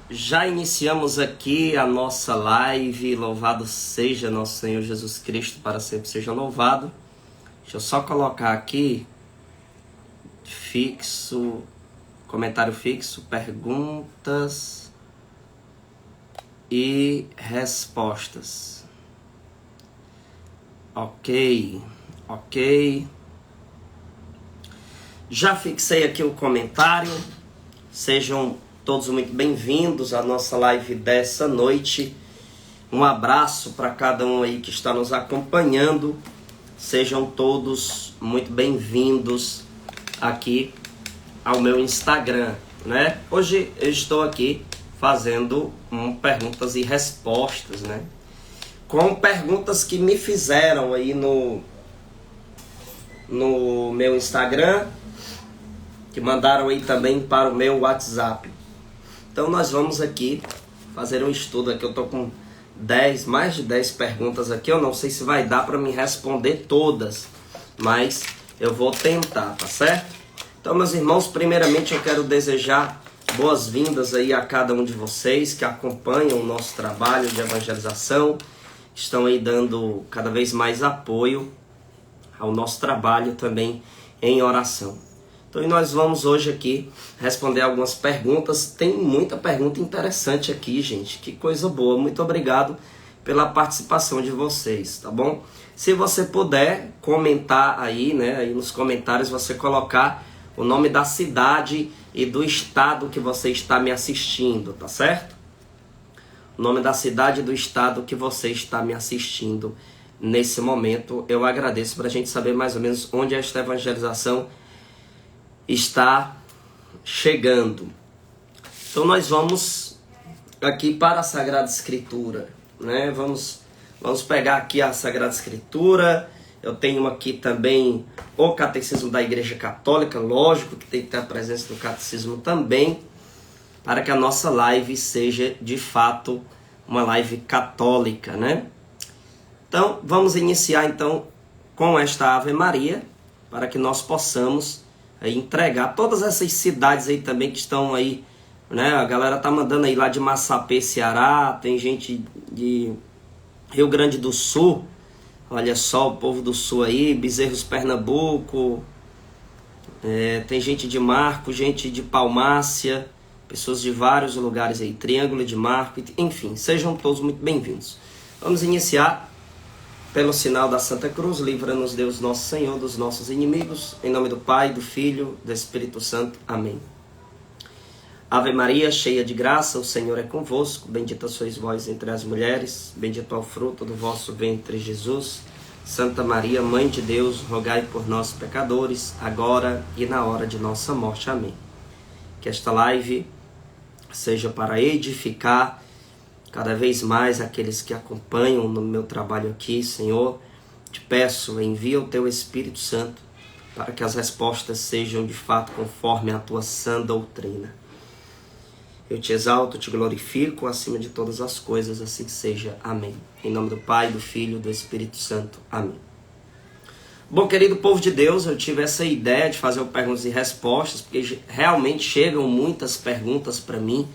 Já iniciamos aqui a nossa live. Louvado seja nosso Senhor Jesus Cristo, para sempre seja louvado. Deixa eu só colocar aqui fixo, comentário fixo, perguntas e respostas. Ok. Já fixei aqui o comentário. Sejam todos muito bem-vindos à nossa live dessa noite. Um abraço para cada um aí que está nos acompanhando. Sejam todos muito bem-vindos aqui ao meu Instagram, né? Hoje eu estou aqui fazendo perguntas e respostas, né? Com perguntas que me fizeram aí no meu Instagram, que mandaram aí também para o meu WhatsApp. Então nós vamos aqui fazer um estudo aqui. Eu estou com mais de 10 perguntas aqui. Eu não sei se vai dar para me responder todas, mas eu vou tentar, tá certo? Então, meus irmãos, primeiramente eu quero desejar boas-vindas aí a cada um de vocês que acompanham o nosso trabalho de evangelização, estão aí dando cada vez mais apoio ao nosso trabalho também em oração. Então, e nós vamos hoje aqui responder algumas perguntas. Tem muita pergunta interessante aqui, gente. Que coisa boa. Muito obrigado pela participação de vocês, tá bom? Se você puder comentar aí, né, aí nos comentários, você colocar o nome da cidade e do estado que você está me assistindo, tá certo? O nome da cidade e do estado que você está me assistindo nesse momento. Eu agradeço para a gente saber mais ou menos onde esta evangelização está chegando. Então nós vamos aqui para a Sagrada Escritura, né? Vamos pegar aqui a Sagrada Escritura. Eu tenho aqui também o Catecismo da Igreja Católica, lógico que tem que ter a presença do Catecismo também, para que a nossa live seja de fato uma live católica, né? Então vamos iniciar então com esta Ave Maria, para que nós possamos entregar todas essas cidades aí também que estão aí, né? A galera tá mandando aí lá de Massapê, Ceará, tem gente de Rio Grande do Sul, olha só o povo do Sul aí, Bezerros, Pernambuco, tem gente de Marco, gente de Palmácia, pessoas de vários lugares aí, Triângulo de Marco, enfim, sejam todos muito bem-vindos. Vamos iniciar pelo sinal da Santa Cruz. Livra-nos Deus nosso Senhor dos nossos inimigos, em nome do Pai, do Filho, do Espírito Santo. Amém. Ave Maria, cheia de graça, o Senhor é convosco, bendita sois vós entre as mulheres, bendito é o fruto do vosso ventre, Jesus. Santa Maria, Mãe de Deus, rogai por nós pecadores, agora e na hora de nossa morte. Amém. Que esta live seja para edificar cada vez mais aqueles que acompanham no meu trabalho aqui, Senhor. Te peço, envia o teu Espírito Santo para que as respostas sejam de fato conforme a tua sã doutrina. Eu te exalto, te glorifico acima de todas as coisas, assim seja. Amém. Em nome do Pai, do Filho e do Espírito Santo. Amém. Bom, querido povo de Deus, eu tive essa ideia de fazer perguntas e respostas, porque realmente chegam muitas perguntas para mim,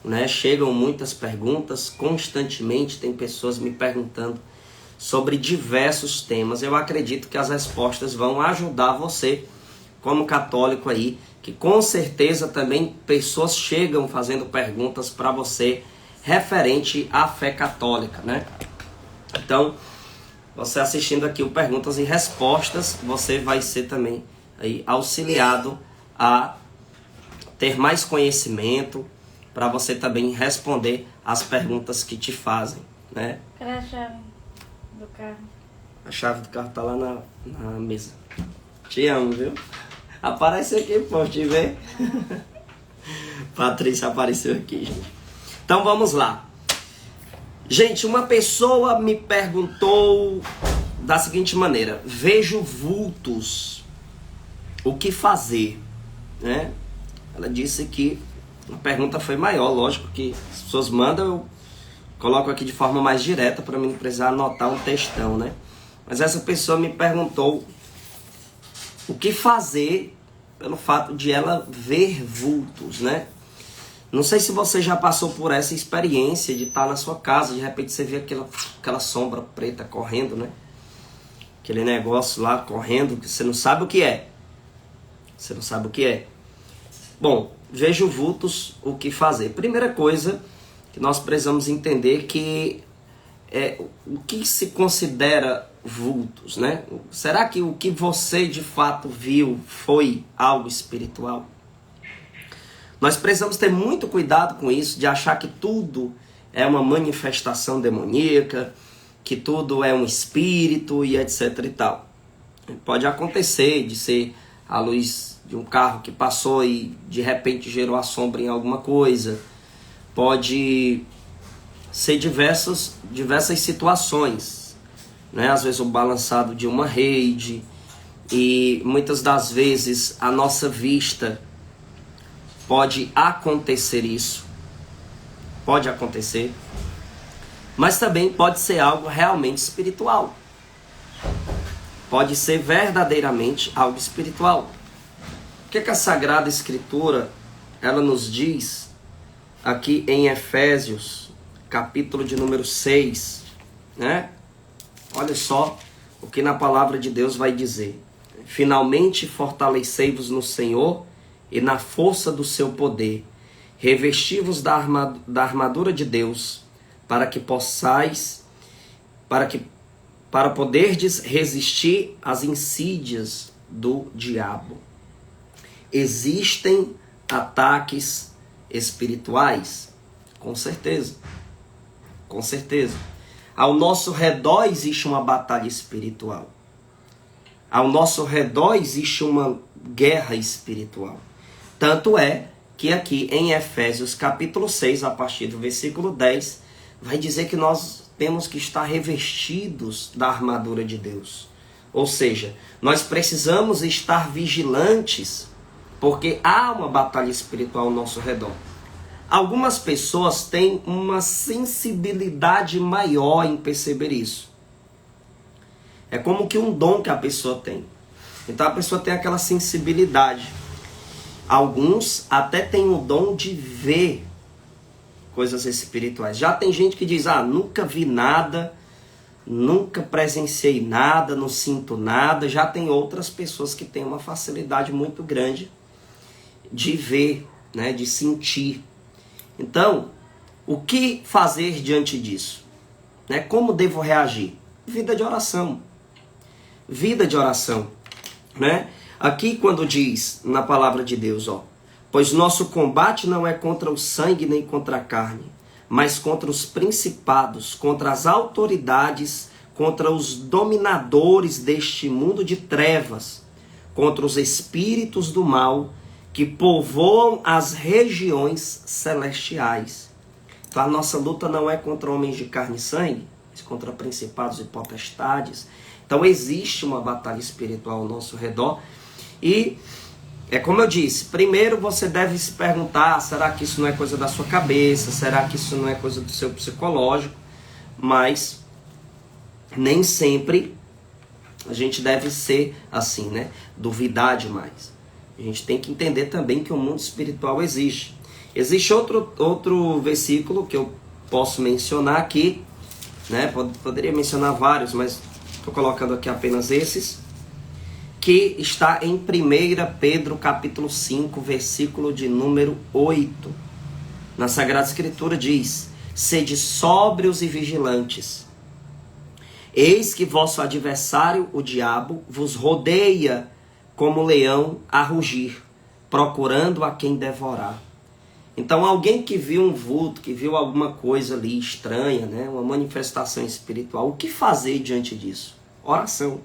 né? Chegam muitas perguntas, constantemente tem pessoas me perguntando sobre diversos temas. Eu acredito que as respostas vão ajudar você, como católico aí, que com certeza também pessoas chegam fazendo perguntas para você referente à fé católica, né? Então, você assistindo aqui o Perguntas e Respostas, você vai ser também aí auxiliado a ter mais conhecimento, para você também responder as perguntas que te fazem, né? Cadê a chave do carro? A chave do carro tá lá na mesa. Te amo, viu? Aparece aqui, pô, te ver. Patrícia apareceu aqui, gente. Então vamos lá. Gente, uma pessoa me perguntou da seguinte maneira: vejo vultos, o que fazer? Né? Ela disse que a pergunta foi maior, lógico que as pessoas mandam, eu coloco aqui de forma mais direta para mim não precisar anotar um textão, né? Mas essa pessoa me perguntou o que fazer pelo fato de ela ver vultos, né? Não sei se você já passou por essa experiência de estar na sua casa, de repente você vê aquela sombra preta correndo, né? Aquele negócio lá correndo, que você não sabe o que é. Você não sabe o que é. Bom, vejo vultos, o que fazer. Primeira coisa que nós precisamos entender que o que se considera vultos, né? Será que o que você de fato viu foi algo espiritual? Nós precisamos ter muito cuidado com isso, de achar que tudo é uma manifestação demoníaca, que tudo é um espírito e etc e tal. Pode acontecer de ser a luz de um carro que passou e de repente gerou a sombra em alguma coisa. Pode ser diversas situações, né? Às vezes o balançado de uma rede, e muitas das vezes a nossa vista pode acontecer isso. Pode acontecer. Mas também pode ser algo realmente espiritual. Pode ser verdadeiramente algo espiritual. O que a Sagrada Escritura ela nos diz aqui em Efésios, capítulo de número 6, né? Olha só o que na palavra de Deus vai dizer. Finalmente fortalecei-vos no Senhor e na força do seu poder. Revesti-vos da armadura de Deus, para que possais, para poderdes resistir às insídias do diabo. Existem ataques espirituais? Com certeza. Com certeza. Ao nosso redor existe uma batalha espiritual. Ao nosso redor existe uma guerra espiritual. Tanto é que aqui em Efésios capítulo 6, a partir do versículo 10, vai dizer que nós temos que estar revestidos da armadura de Deus. Ou seja, nós precisamos estar vigilantes, porque há uma batalha espiritual ao nosso redor. Algumas pessoas têm uma sensibilidade maior em perceber isso. É como que um dom que a pessoa tem. Então a pessoa tem aquela sensibilidade. Alguns até têm o dom de ver coisas espirituais. Já tem gente que diz, nunca vi nada, nunca presenciei nada, não sinto nada. Já tem outras pessoas que têm uma facilidade muito grande de ver, né, de sentir. Então, o que fazer diante disso? Né? Como devo reagir? Vida de oração. Vida de oração. Né? Aqui quando diz na palavra de Deus, pois nosso combate não é contra o sangue nem contra a carne, mas contra os principados, contra as autoridades, contra os dominadores deste mundo de trevas, contra os espíritos do mal que povoam as regiões celestiais. Então a nossa luta não é contra homens de carne e sangue, mas contra principados e potestades. Então existe uma batalha espiritual ao nosso redor. E é como eu disse, primeiro você deve se perguntar, será que isso não é coisa da sua cabeça? Será que isso não é coisa do seu psicológico? Mas nem sempre a gente deve ser assim, né? Duvidar demais. A gente tem que entender também que o mundo espiritual existe. Existe outro versículo que eu posso mencionar aqui, né? Poderia mencionar vários, mas estou colocando aqui apenas esses, que está em 1 Pedro capítulo 5, versículo de número 8. Na Sagrada Escritura diz, sede sóbrios e vigilantes. Eis que vosso adversário, o diabo, vos rodeia como leão a rugir, procurando a quem devorar. Então alguém que viu um vulto, que viu alguma coisa ali estranha, né, uma manifestação espiritual, o que fazer diante disso? Oração.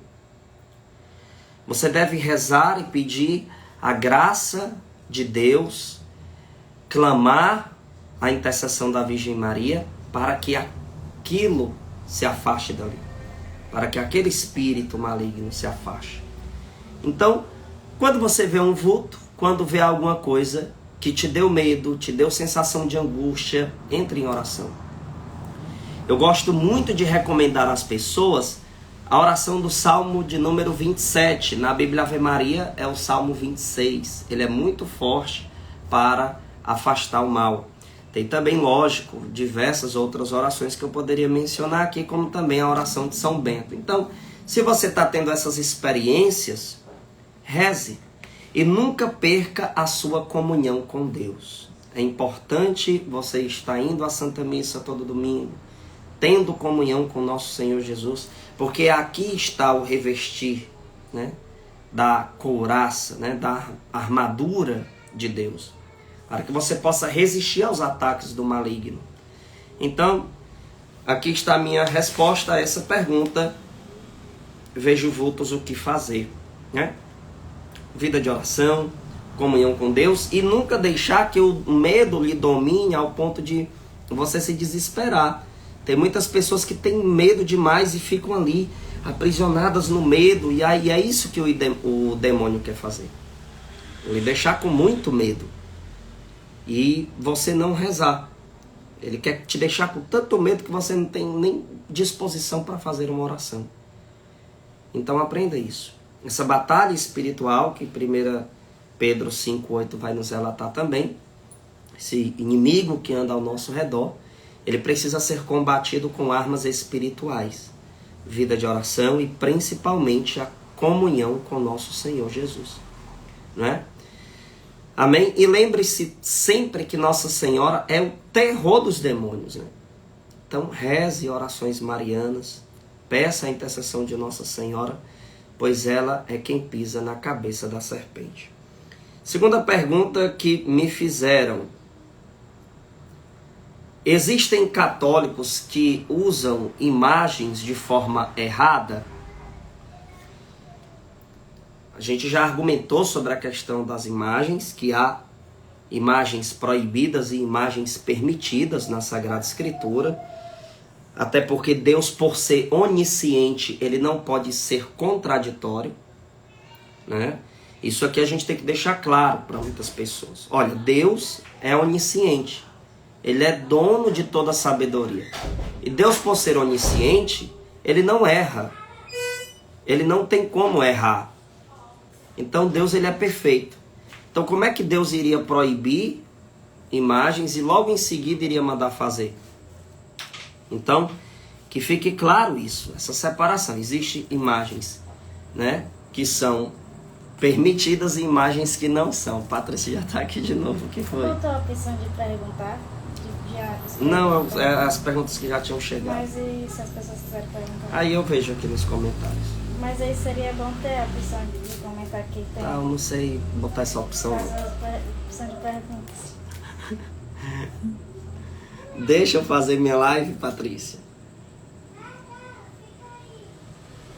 Você deve rezar e pedir a graça de Deus, clamar a intercessão da Virgem Maria para que aquilo se afaste dali, para que aquele espírito maligno se afaste. Então, quando você vê um vulto, quando vê alguma coisa que te deu medo, te deu sensação de angústia, entre em oração. Eu gosto muito de recomendar às pessoas a oração do Salmo de número 27. Na Bíblia Ave Maria é o Salmo 26. Ele é muito forte para afastar o mal. Tem também, lógico, diversas outras orações que eu poderia mencionar aqui, como também a oração de São Bento. Então, se você está tendo essas experiências, reze e nunca perca a sua comunhão com Deus. É importante você estar indo à Santa Missa todo domingo, tendo comunhão com nosso Senhor Jesus, porque aqui está o revestir, né, da couraça, né, da armadura de Deus, para que você possa resistir aos ataques do maligno. Então, aqui está a minha resposta a essa pergunta. Vejo vultos, o que fazer, né? Vida de oração, comunhão com Deus, e nunca deixar que o medo lhe domine ao ponto de você se desesperar. Tem muitas pessoas que têm medo demais e ficam ali aprisionadas no medo, e aí é isso que o demônio quer fazer. Ele deixar com muito medo e você não rezar. Ele quer te deixar com tanto medo que você não tem nem disposição para fazer uma oração. Então aprenda isso. Essa batalha espiritual que 1 Pedro 5,8 vai nos relatar também, esse inimigo que anda ao nosso redor, ele precisa ser combatido com armas espirituais. Vida de oração e principalmente a comunhão com nosso Senhor Jesus. Não é? Amém? E lembre-se sempre que Nossa Senhora é o terror dos demônios. Né? Então reze orações marianas, peça a intercessão de Nossa Senhora, pois ela é quem pisa na cabeça da serpente. Segunda pergunta que me fizeram. Existem católicos que usam imagens de forma errada? A gente já argumentou sobre a questão das imagens, que há imagens proibidas e imagens permitidas na Sagrada Escritura. Até porque Deus, por ser onisciente, ele não pode ser contraditório, né? Isso aqui a gente tem que deixar claro para muitas pessoas. Olha, Deus é onisciente. Ele é dono de toda a sabedoria. E Deus, por ser onisciente, ele não erra. Ele não tem como errar. Então Deus, ele é perfeito. Então como é que Deus iria proibir imagens e logo em seguida iria mandar fazer? Então, que fique claro isso, essa separação. Existem imagens, né, que são permitidas e imagens que não são. Patrícia já está aqui de novo, o que foi? Faltou a opção de perguntar? Não, as perguntas que já tinham chegado. Mas e se as pessoas quiserem perguntar? Aí eu vejo aqui nos comentários. Mas aí seria bom ter a opção de comentar aqui. Tem. Ah, eu não sei botar essa opção. Opção de perguntas. Deixa eu fazer minha live, Patrícia.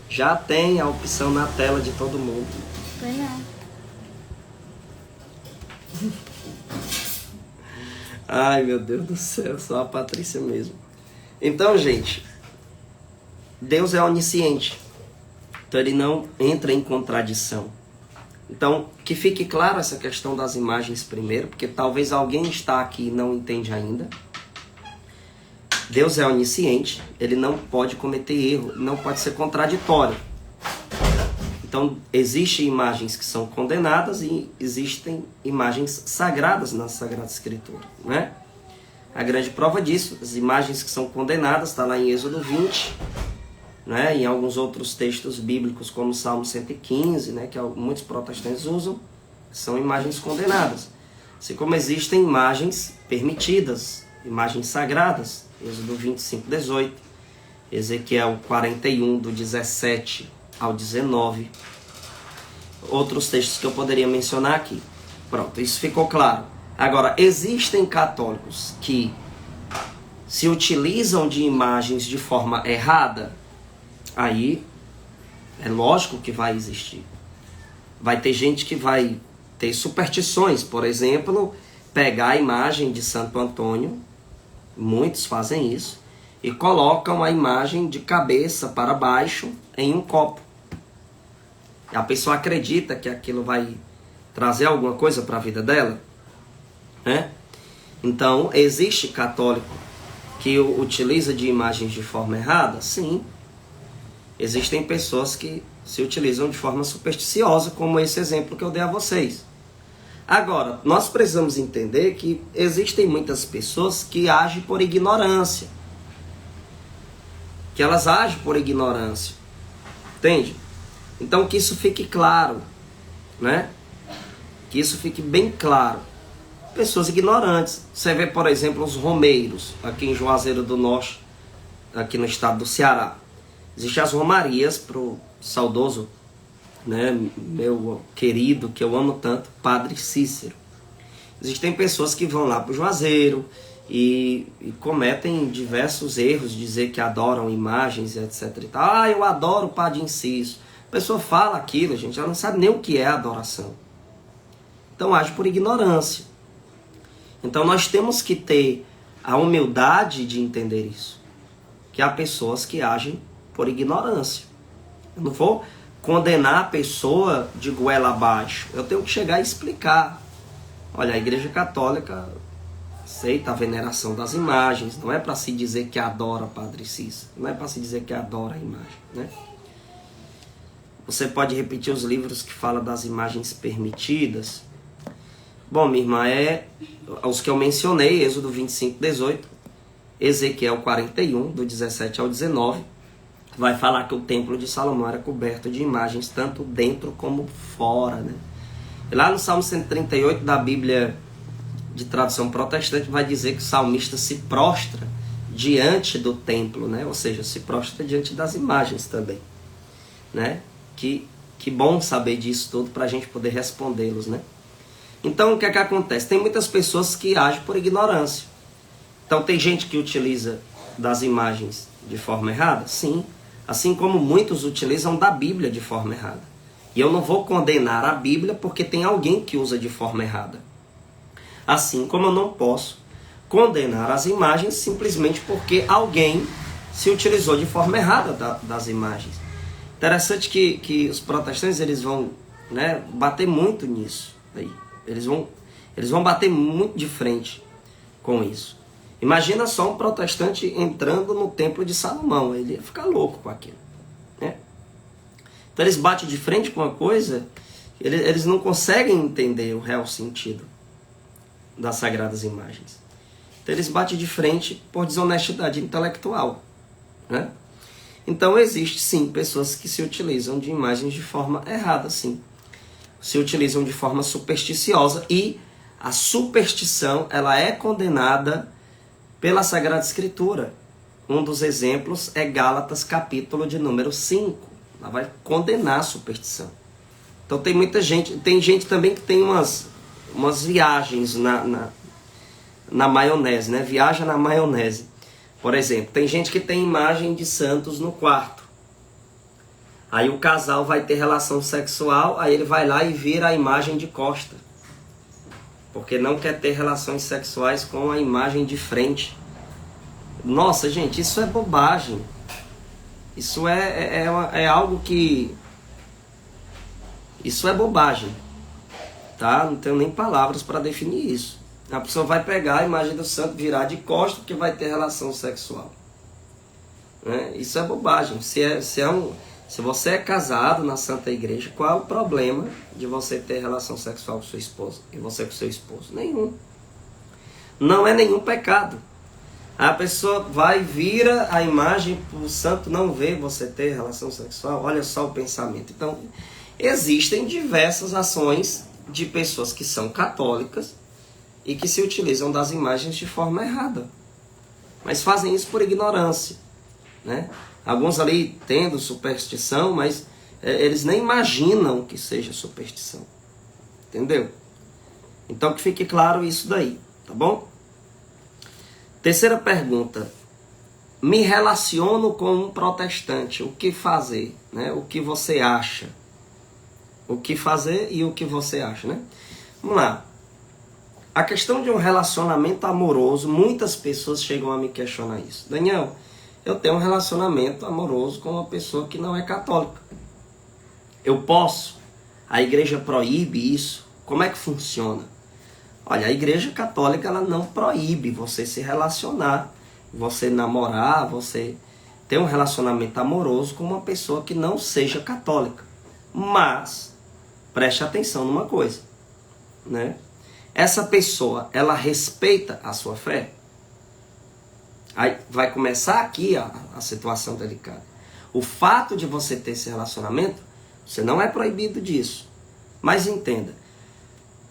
Já tem a opção na tela de todo mundo. Foi não. Ai, meu Deus do céu, só a Patrícia mesmo. Então, gente, Deus é onisciente. Então ele não entra em contradição. Então, que fique claro essa questão das imagens primeiro, porque talvez alguém está aqui e não entende ainda. Deus é onisciente, ele não pode cometer erro, não pode ser contraditório. Então, existem imagens que são condenadas e existem imagens sagradas na Sagrada Escritura, né? A grande prova disso, as imagens que são condenadas, está lá em Êxodo 20, né? Em alguns outros textos bíblicos, como Salmo 115, né? Que muitos protestantes usam, são imagens condenadas. Assim como existem imagens permitidas, imagens sagradas, Êxodo 25, 18, Ezequiel 41, do 17 ao 19, outros textos que eu poderia mencionar aqui. Pronto, isso ficou claro. Agora, existem católicos que se utilizam de imagens de forma errada, aí é lógico que vai existir. Vai ter gente que vai ter superstições, por exemplo, pegar a imagem de Santo Antônio, muitos fazem isso, e colocam a imagem de cabeça para baixo em um copo. A pessoa acredita que aquilo vai trazer alguma coisa para a vida dela, né? Então, existe católico que utiliza de imagens de forma errada? Sim. Existem pessoas que se utilizam de forma supersticiosa, como esse exemplo que eu dei a vocês. Agora, nós precisamos entender que existem muitas pessoas que agem por ignorância. Que elas agem por ignorância. Entende? Então que isso fique claro, né? Que isso fique bem claro. Pessoas ignorantes. Você vê, por exemplo, os romeiros, aqui em Juazeiro do Norte, aqui no estado do Ceará. Existem as romarias para o saudoso, né, meu querido, que eu amo tanto, Padre Cícero. Existem pessoas que vão lá para o Juazeiro e cometem diversos erros, dizer que adoram imagens, etc. E tal. Ah, eu adoro o Padre Inciso. A pessoa fala aquilo, gente, ela não sabe nem o que é adoração. Então age por ignorância. Então nós temos que ter a humildade de entender isso. Que há pessoas que agem por ignorância. Eu não vou condenar a pessoa de goela abaixo. Eu tenho que chegar e explicar. Olha, a Igreja Católica aceita a veneração das imagens. Não é para se dizer que adora Padre Cícero. Não é para se dizer que adora a imagem, né? Você pode repetir os livros que falam das imagens permitidas. Bom, minha irmã, os que eu mencionei, Êxodo 25, 18, Ezequiel 41, do 17 ao 19, vai falar que o templo de Salomão era coberto de imagens, tanto dentro como fora, né? E lá no Salmo 138 da Bíblia de tradução protestante, vai dizer que o salmista se prostra diante do templo, né? Ou seja, se prostra diante das imagens também, né? Que bom saber disso tudo para a gente poder respondê-los, né? Então, o que é que acontece? Tem muitas pessoas que agem por ignorância. Então, tem gente que utiliza das imagens de forma errada? Sim. Assim como muitos utilizam da Bíblia de forma errada. E eu não vou condenar a Bíblia porque tem alguém que usa de forma errada. Assim como eu não posso condenar as imagens simplesmente porque alguém se utilizou de forma errada das imagens. Interessante que os protestantes eles vão, né, bater muito nisso aí. Eles vão bater muito de frente com isso. Imagina só um protestante entrando no templo de Salomão. Ele ia ficar louco com aquilo, né? Então eles batem de frente com uma coisa, eles não conseguem entender o real sentido das sagradas imagens. Então eles batem de frente por desonestidade intelectual, né? Então existe sim pessoas que se utilizam de imagens de forma errada, sim. Se utilizam de forma supersticiosa e a superstição ela é condenada pela Sagrada Escritura. Um dos exemplos é Gálatas capítulo de número 5. Ela vai condenar a superstição. Então tem muita gente, tem gente também que tem umas viagens na maionese, né? Viaja na maionese. Por exemplo, tem gente que tem imagem de santos no quarto. Aí o casal vai ter relação sexual, aí ele vai lá e vira a imagem de costa. Porque não quer ter relações sexuais com a imagem de frente. Nossa, gente, isso é bobagem. Isso é algo que... Isso é bobagem. Tá? Não tenho nem palavras para definir isso. A pessoa vai pegar a imagem do santo, virar de costa, porque vai ter relação sexual. Né? Isso é bobagem. Se você é casado na Santa Igreja, qual é o problema de você ter relação sexual com sua esposa e você com seu esposo? Nenhum. Não é nenhum pecado. A pessoa vai e vira a imagem para o santo não ver você ter relação sexual. Olha só o pensamento. Então, existem diversas ações de pessoas que são católicas e que se utilizam das imagens de forma errada. Mas fazem isso por ignorância, né? Alguns ali tendo superstição, mas eles nem imaginam que seja superstição. Entendeu? Então que fique claro isso daí, tá bom? Terceira pergunta. Me relaciono com um protestante. O que fazer? Né? O que você acha? O que fazer e o que você acha, né? Vamos lá. A questão de um relacionamento amoroso, muitas pessoas chegam a me questionar isso. Daniel, eu tenho um relacionamento amoroso com uma pessoa que não é católica. Eu posso? A igreja proíbe isso? Como é que funciona? Olha, a igreja católica ela não proíbe você se relacionar, você namorar, você ter um relacionamento amoroso com uma pessoa que não seja católica. Mas, preste atenção numa coisa. né? Essa pessoa, ela respeita a sua fé? Aí vai começar aqui a situação delicada. O fato de você ter esse relacionamento, você não é proibido disso. Mas entenda,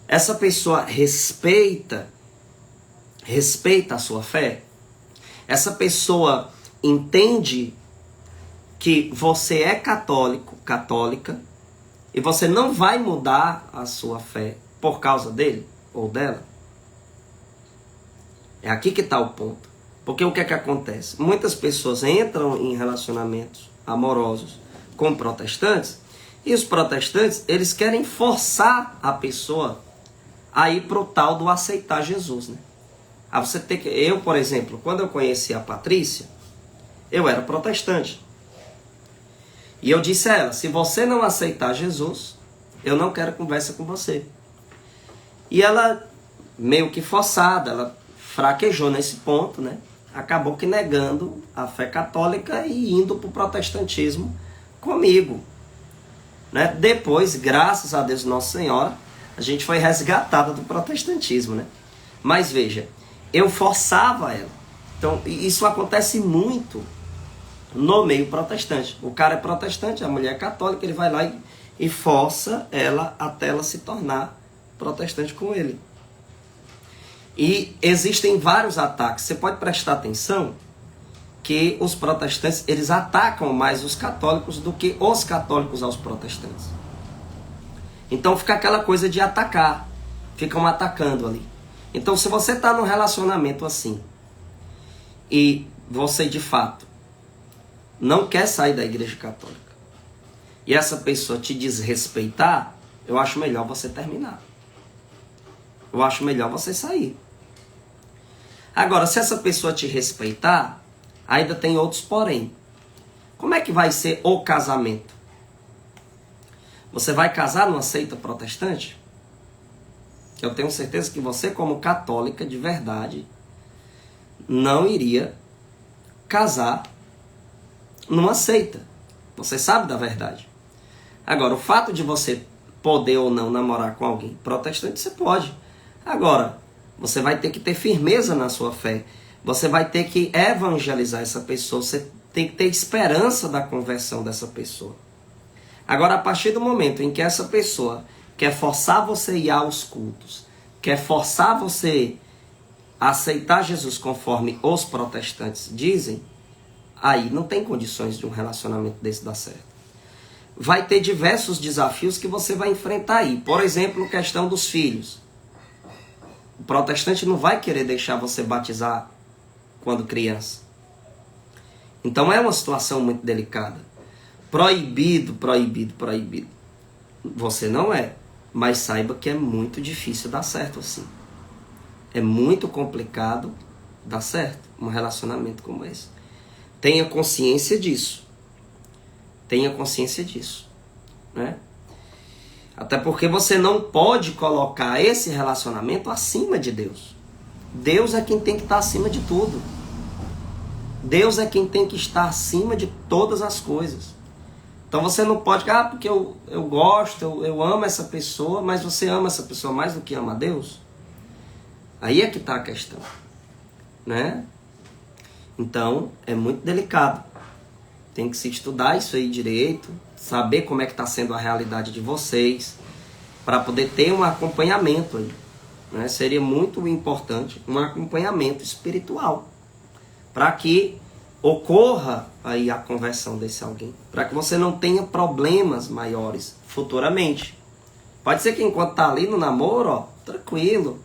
essa pessoa respeita a sua fé? Essa pessoa entende que você é católico, católica, e você não vai mudar a sua fé por causa dele ou dela? É aqui que está o ponto. Porque o que é que acontece? Muitas pessoas entram em relacionamentos amorosos com protestantes, e os protestantes, eles querem forçar a pessoa a ir para o tal do aceitar Jesus, né? Aí você tem que... Eu, por exemplo, quando eu conheci a Patrícia, eu era protestante. E eu disse a ela, se você não aceitar Jesus, eu não quero conversa com você. E ela, meio que forçada, ela fraquejou nesse ponto, né? Acabou que negando a fé católica e indo para o protestantismo comigo, né? Depois, graças a Deus Nossa Senhora, a gente foi resgatada do protestantismo, né? Mas veja, eu forçava ela. Então, isso acontece muito no meio protestante. O cara é protestante, a mulher é católica, ele vai lá e força ela até ela se tornar protestante com ele. E existem vários ataques. Você pode prestar atenção que os protestantes, eles atacam mais os católicos do que os católicos aos protestantes. Então fica aquela coisa de atacar. Ficam atacando ali. Então se você está num relacionamento assim, e você de fato não quer sair da igreja católica, e essa pessoa te desrespeitar, eu acho melhor você terminar. Eu acho melhor você sair. Agora, se essa pessoa te respeitar, ainda tem outros porém. Como é que vai ser o casamento? Você vai casar numa seita protestante? Eu tenho certeza que você, como católica de verdade, não iria casar numa seita. Você sabe da verdade. Agora, o fato de você poder ou não namorar com alguém protestante, você pode. Agora, você vai ter que ter firmeza na sua fé. Você vai ter que evangelizar essa pessoa. Você tem que ter esperança da conversão dessa pessoa. Agora, a partir do momento em que essa pessoa quer forçar você a ir aos cultos, quer forçar você a aceitar Jesus conforme os protestantes dizem, aí não tem condições de um relacionamento desse dar certo. Vai ter diversos desafios que você vai enfrentar aí. Por exemplo, questão dos filhos. O protestante não vai querer deixar você batizar quando criança. Então é uma situação muito delicada. Proibido, proibido, proibido. Você não é. Mas saiba que é muito difícil dar certo assim. É muito complicado dar certo um relacionamento como esse. Tenha consciência disso. Tenha consciência disso, né? Até porque você não pode colocar esse relacionamento acima de Deus. Deus é quem tem que estar acima de tudo. Deus é quem tem que estar acima de todas as coisas. Então você não pode, porque eu gosto, eu amo essa pessoa, mas você ama essa pessoa mais do que ama a Deus? Aí é que está a questão, né? Então é muito delicado. Tem que se estudar isso aí direito, saber como é que está sendo a realidade de vocês, para poder ter um acompanhamento aí, né? Seria muito importante um acompanhamento espiritual, para que ocorra aí a conversão desse alguém, para que você não tenha problemas maiores futuramente. Pode ser que enquanto está ali no namoro, tranquilo,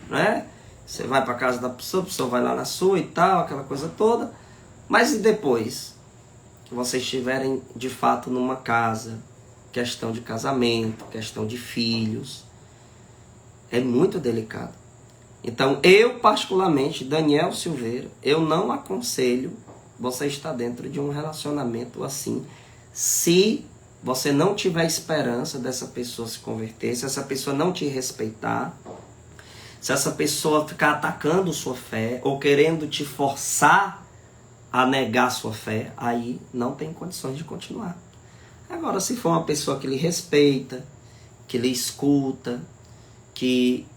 né? Você vai para casa da pessoa, a pessoa vai lá na sua e tal, aquela coisa toda, mas e depois que vocês estiverem de fato numa casa, questão de casamento, questão de filhos, é muito delicado. Então eu particularmente, Daniel Silveira, eu não aconselho você estar dentro de um relacionamento assim, se você não tiver esperança dessa pessoa se converter, se essa pessoa não te respeitar, se essa pessoa ficar atacando sua fé ou querendo te forçar a negar sua fé, aí não tem condições de continuar. Agora, se for uma pessoa que lhe respeita, que lhe escuta, que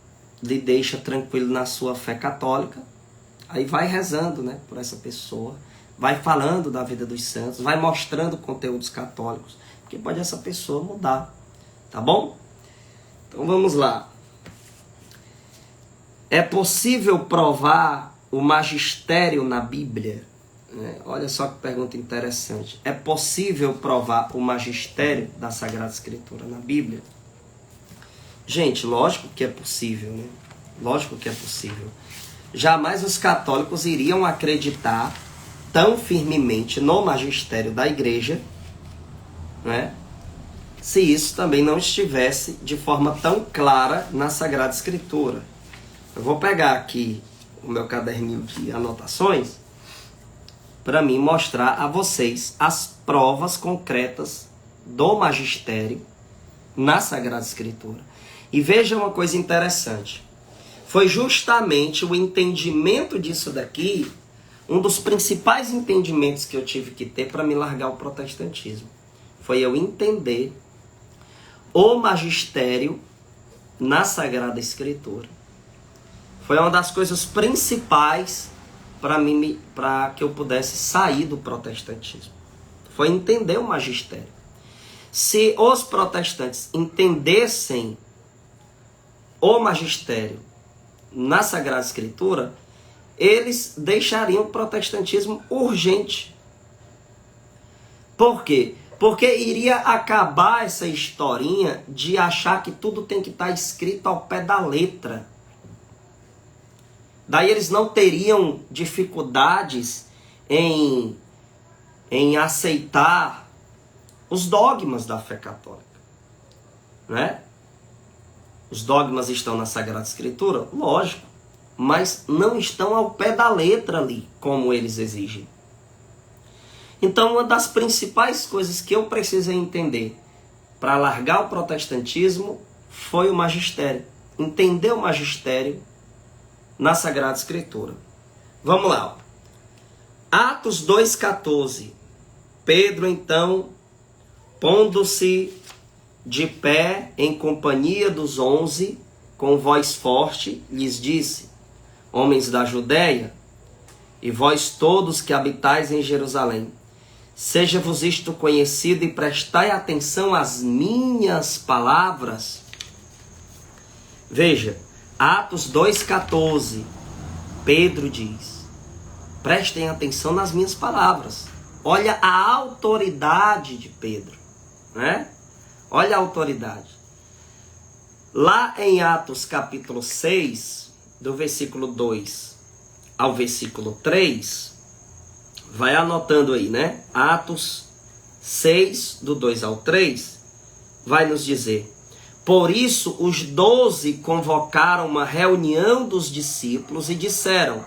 lhe deixa tranquilo na sua fé católica. Aí vai rezando, né, por essa pessoa, vai falando da vida dos santos, vai mostrando conteúdos católicos, porque pode essa pessoa mudar, tá bom? Então vamos lá. É possível provar o magistério na Bíblia? Olha só que pergunta interessante. É possível provar o magistério da Sagrada Escritura na Bíblia? Gente, lógico que é possível, né? Lógico que é possível. Jamais os católicos iriam acreditar tão firmemente no magistério da Igreja, né, se isso também não estivesse de forma tão clara na Sagrada Escritura. Eu vou pegar aqui o meu caderninho de anotações para mim mostrar a vocês as provas concretas do magistério na Sagrada Escritura. E veja uma coisa interessante. Foi justamente o entendimento disso daqui, um dos principais entendimentos que eu tive que ter para me largar o protestantismo. Foi eu entender o magistério na Sagrada Escritura. Foi uma das coisas principais para que eu pudesse sair do protestantismo. Foi entender o magistério. Se os protestantes entendessem o magistério na Sagrada Escritura, eles deixariam o protestantismo urgente. Por quê? Porque iria acabar essa historinha de achar que tudo tem que estar escrito ao pé da letra. Daí eles não teriam dificuldades em aceitar os dogmas da fé católica, né? Os dogmas estão na Sagrada Escritura? Lógico, mas não estão ao pé da letra ali, como eles exigem. Então, uma das principais coisas que eu precisei entender para largar o protestantismo foi o magistério. Entender o magistério na Sagrada Escritura. Vamos lá. Atos 2,14. Pedro, então, pondo-se de pé em companhia dos 11, com voz forte, lhes disse: homens da Judéia, e vós todos que habitais em Jerusalém, seja-vos isto conhecido e prestai atenção às minhas palavras. Veja, Atos 2,14, Pedro diz: prestem atenção nas minhas palavras. Olha a autoridade de Pedro, né? Olha a autoridade. Lá em Atos capítulo 6, do versículo 2 ao versículo 3, vai anotando aí, né? Atos 6, do 2 ao 3, vai nos dizer: por isso os 12 convocaram uma reunião dos discípulos e disseram: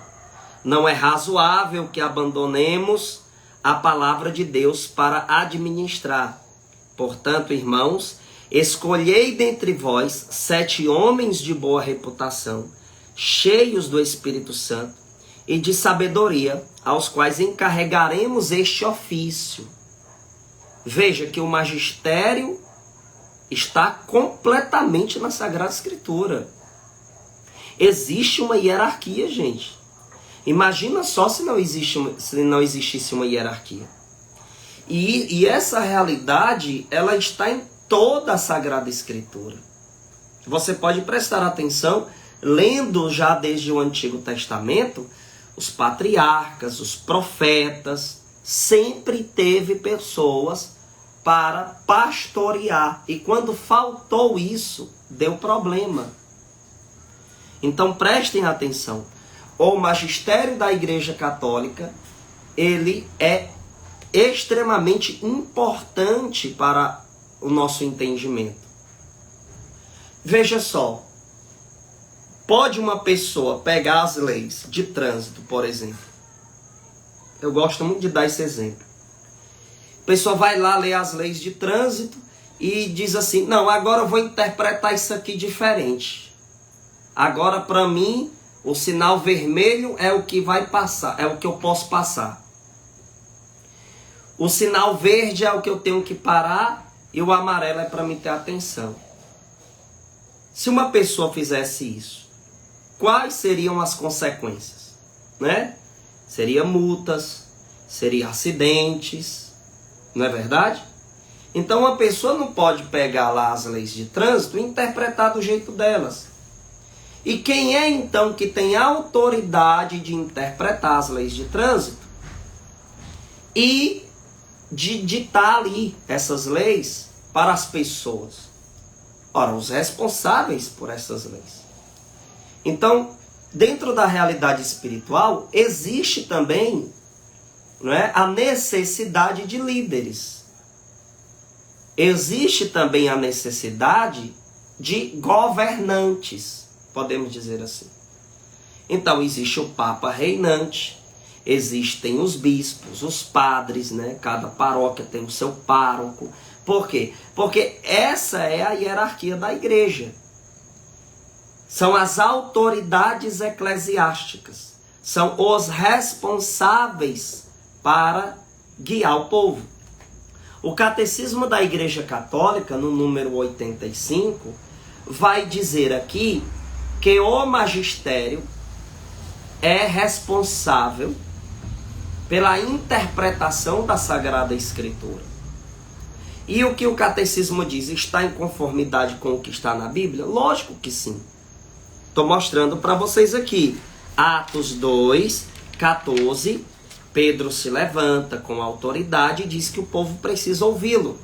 não é razoável que abandonemos a palavra de Deus para administrar. Portanto, irmãos, escolhei dentre vós 7 homens de boa reputação, cheios do Espírito Santo e de sabedoria, aos quais encarregaremos este ofício. Veja que o magistério está completamente na Sagrada Escritura. Existe uma hierarquia, gente. Imagina só se não existisse uma hierarquia. E essa realidade, ela está em toda a Sagrada Escritura. Você pode prestar atenção, lendo já desde o Antigo Testamento, os patriarcas, os profetas, sempre teve pessoas para pastorear. E quando faltou isso, deu problema. Então prestem atenção. O magistério da Igreja Católica, ele é extremamente importante para o nosso entendimento. Veja só, pode uma pessoa pegar as leis de trânsito, por exemplo. Eu gosto muito de dar esse exemplo. A pessoa vai lá ler as leis de trânsito e diz assim: não, agora eu vou interpretar isso aqui diferente. Agora, para mim, o sinal vermelho é o que vai passar, é o que eu posso passar. O sinal verde é o que eu tenho que parar e o amarelo é para me ter atenção. Se uma pessoa fizesse isso, quais seriam as consequências? Né? Seria multas, seria acidentes, não é verdade? Então uma pessoa não pode pegar lá as leis de trânsito e interpretar do jeito delas. E quem é então que tem autoridade de interpretar as leis de trânsito e de ditar ali essas leis para as pessoas? Ora, os responsáveis por essas leis. Então, dentro da realidade espiritual, existe também, não é, a necessidade de líderes. Existe também a necessidade de governantes, podemos dizer assim. Então, existe o Papa reinante, existem os bispos, os padres, né? Cada paróquia tem o seu pároco. Por quê? Porque essa é a hierarquia da igreja. São as autoridades eclesiásticas. São os responsáveis para guiar o povo. O Catecismo da Igreja Católica, no número 85, vai dizer aqui que o magistério é responsável pela interpretação da Sagrada Escritura. E o que o Catecismo diz está em conformidade com o que está na Bíblia? Lógico que sim. Estou mostrando para vocês aqui. Atos 2, 14, Pedro se levanta com autoridade e diz que o povo precisa ouvi-lo.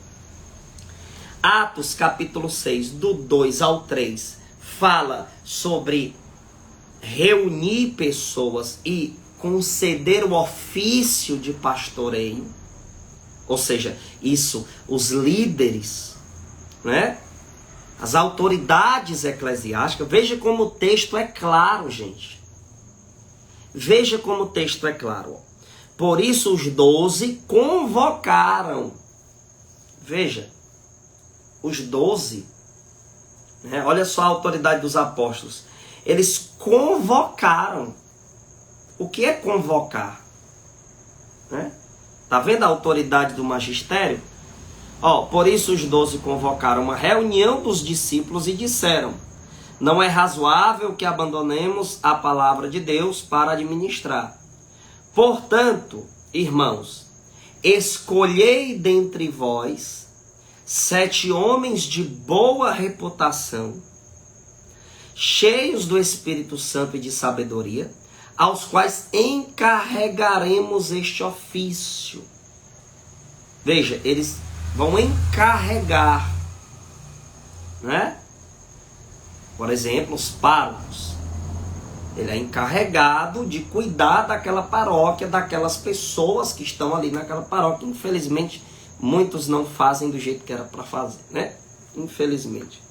Atos capítulo 6, do 2 ao 3, fala sobre reunir pessoas e conceder o ofício de pastoreio. Ou seja, isso, os líderes, né? As autoridades eclesiásticas. Veja como o texto é claro, gente. Veja como o texto é claro. Por isso os 12 convocaram. Veja, os 12, né? Olha só a autoridade dos apóstolos. Eles convocaram. O que é convocar? Né? Tá vendo a autoridade do magistério? Por isso os 12 convocaram uma reunião dos discípulos e disseram: não é razoável que abandonemos a palavra de Deus para administrar. Portanto, irmãos, escolhei dentre vós 7 homens de boa reputação, cheios do Espírito Santo e de sabedoria, aos quais encarregaremos este ofício. Veja, eles vão encarregar, né? Por exemplo, os párocos. Ele é encarregado de cuidar daquela paróquia, daquelas pessoas que estão ali naquela paróquia. Infelizmente, muitos não fazem do jeito que era para fazer, né? Infelizmente.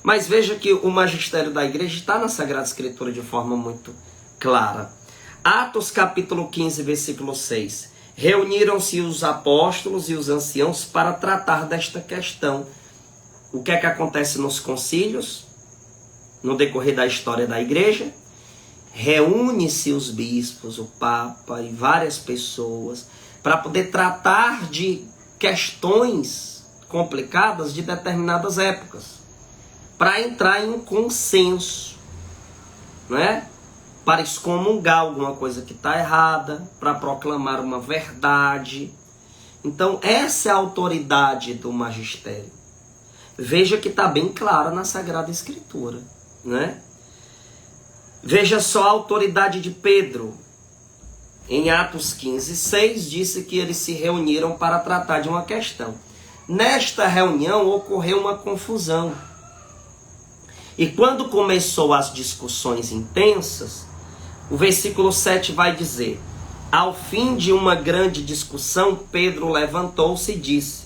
Mas veja que o magistério da igreja está na Sagrada Escritura de forma muito clara. Atos capítulo 15, versículo 6. Reuniram-se os apóstolos e os anciãos para tratar desta questão. O que é que acontece nos concílios? No decorrer da história da igreja, reúne-se os bispos, o Papa e várias pessoas para poder tratar de questões complicadas de determinadas épocas, para entrar em um consenso, não é? Para excomungar alguma coisa que está errada, para proclamar uma verdade. Então essa é a autoridade do magistério. Veja que está bem clara na Sagrada Escritura, né? Veja só a autoridade de Pedro. Em Atos 15, 6, disse que eles se reuniram para tratar de uma questão. Nesta reunião ocorreu uma confusão. E quando começou as discussões intensas, o versículo 7 vai dizer: ao fim de uma grande discussão, Pedro levantou-se e disse: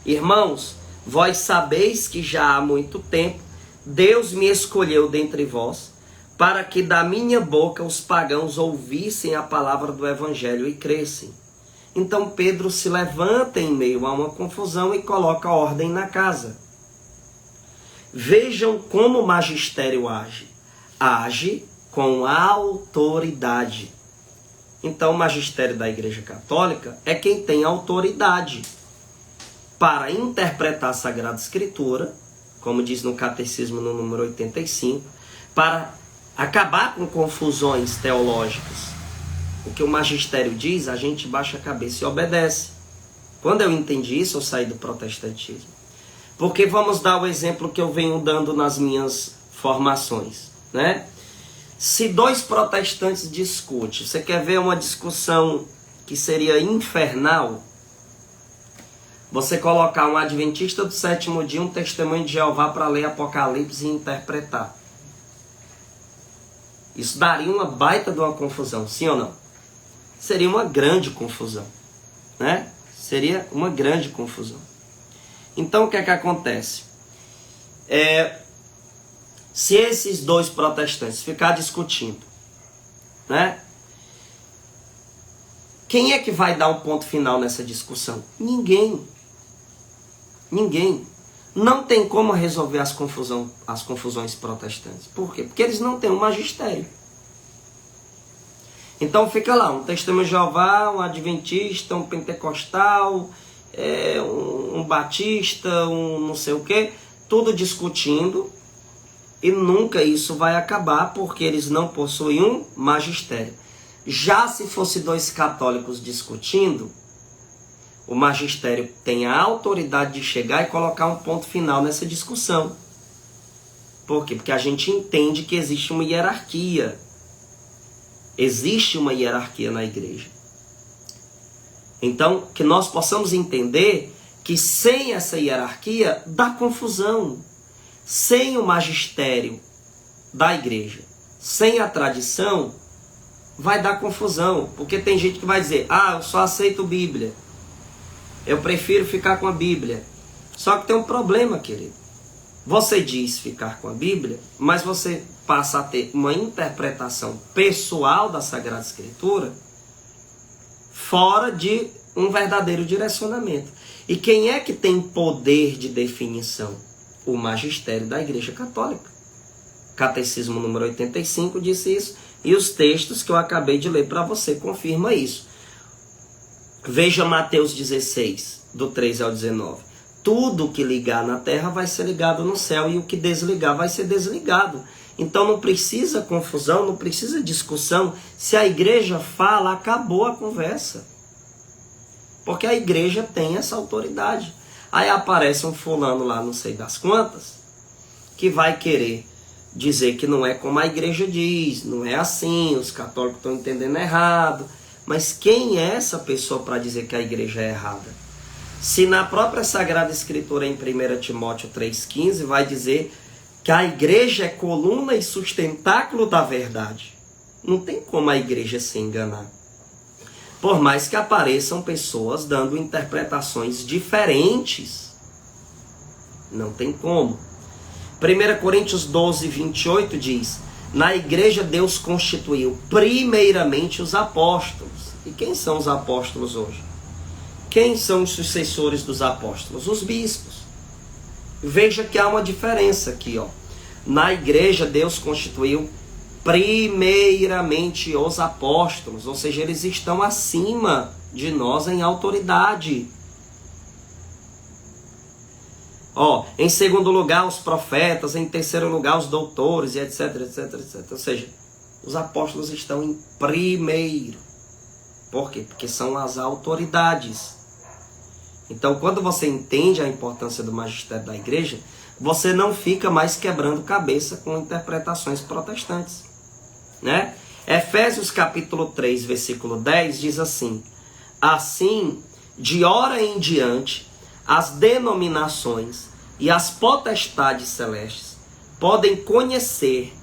irmãos, vós sabeis que já há muito tempo Deus me escolheu dentre vós, para que da minha boca os pagãos ouvissem a palavra do evangelho e crescem. Então Pedro se levanta em meio a uma confusão e coloca ordem na casa. Vejam como o magistério age. Age com autoridade. Então o magistério da Igreja Católica é quem tem autoridade para interpretar a Sagrada Escritura como diz no Catecismo no número 85, para acabar com confusões teológicas. O que o magistério diz, a gente baixa a cabeça e obedece. Quando eu entendi isso, eu saí do protestantismo. Porque vamos dar o exemplo que eu venho dando nas minhas formações, né? Se dois protestantes discutem, você quer ver uma discussão que seria infernal? Você colocar um adventista do sétimo dia, um testemunho de Jeová para ler Apocalipse e interpretar. Isso daria uma baita de uma confusão, sim ou não? Seria uma grande confusão, né? Seria uma grande confusão. Então o que é que acontece? Se esses dois protestantes ficar discutindo, né? Quem é que vai dar um ponto final nessa discussão? Ninguém. Ninguém. Não tem como resolver as confusões protestantes. Por quê? Porque eles não têm um magistério. Então fica lá, um testemunho de Jeová, um adventista, um pentecostal, um batista, um não sei o quê, tudo discutindo, e nunca isso vai acabar porque eles não possuem um magistério. Já se fosse dois católicos discutindo, o magistério tem a autoridade de chegar e colocar um ponto final nessa discussão. Por quê? Porque a gente entende que existe uma hierarquia. Existe uma hierarquia na igreja. Então, que nós possamos entender que sem essa hierarquia dá confusão. Sem o magistério da igreja, sem a tradição, vai dar confusão. Porque tem gente que vai dizer, eu só aceito Bíblia. Eu prefiro ficar com a Bíblia. Só que tem um problema, querido. Você diz ficar com a Bíblia, mas você passa a ter uma interpretação pessoal da Sagrada Escritura fora de um verdadeiro direcionamento. E quem é que tem poder de definição? O magistério da Igreja Católica. Catecismo número 85 disse isso, e os textos que eu acabei de ler para você confirma isso. Veja Mateus 16, do 13 ao 19. Tudo que ligar na terra vai ser ligado no céu, e o que desligar vai ser desligado. Então não precisa confusão, não precisa discussão. Se a igreja fala, acabou a conversa. Porque a igreja tem essa autoridade. Aí aparece um fulano lá, não sei das quantas, que vai querer dizer que não é como a igreja diz, não é assim, os católicos estão entendendo errado. Mas quem é essa pessoa para dizer que a igreja é errada? Se na própria Sagrada Escritura, em 1 Timóteo 3,15, vai dizer que a igreja é coluna e sustentáculo da verdade. Não tem como a igreja se enganar. Por mais que apareçam pessoas dando interpretações diferentes. Não tem como. 1 Coríntios 12, 28 diz: na igreja Deus constituiu primeiramente os apóstolos. E quem são os apóstolos hoje? Quem são os sucessores dos apóstolos? Os bispos. Veja que há uma diferença aqui, ó. Na igreja Deus constituiu primeiramente os apóstolos, ou seja, eles estão acima de nós em autoridade. Em segundo lugar, os profetas, em terceiro lugar, os doutores, e etc, etc, etc. Ou seja, os apóstolos estão em primeiro. Por quê? Porque são as autoridades. Então, quando você entende a importância do magistério da igreja, você não fica mais quebrando cabeça com interpretações protestantes, né? Efésios capítulo 3, versículo 10 diz assim: assim, de ora em diante, as denominações e as potestades celestes podem conhecer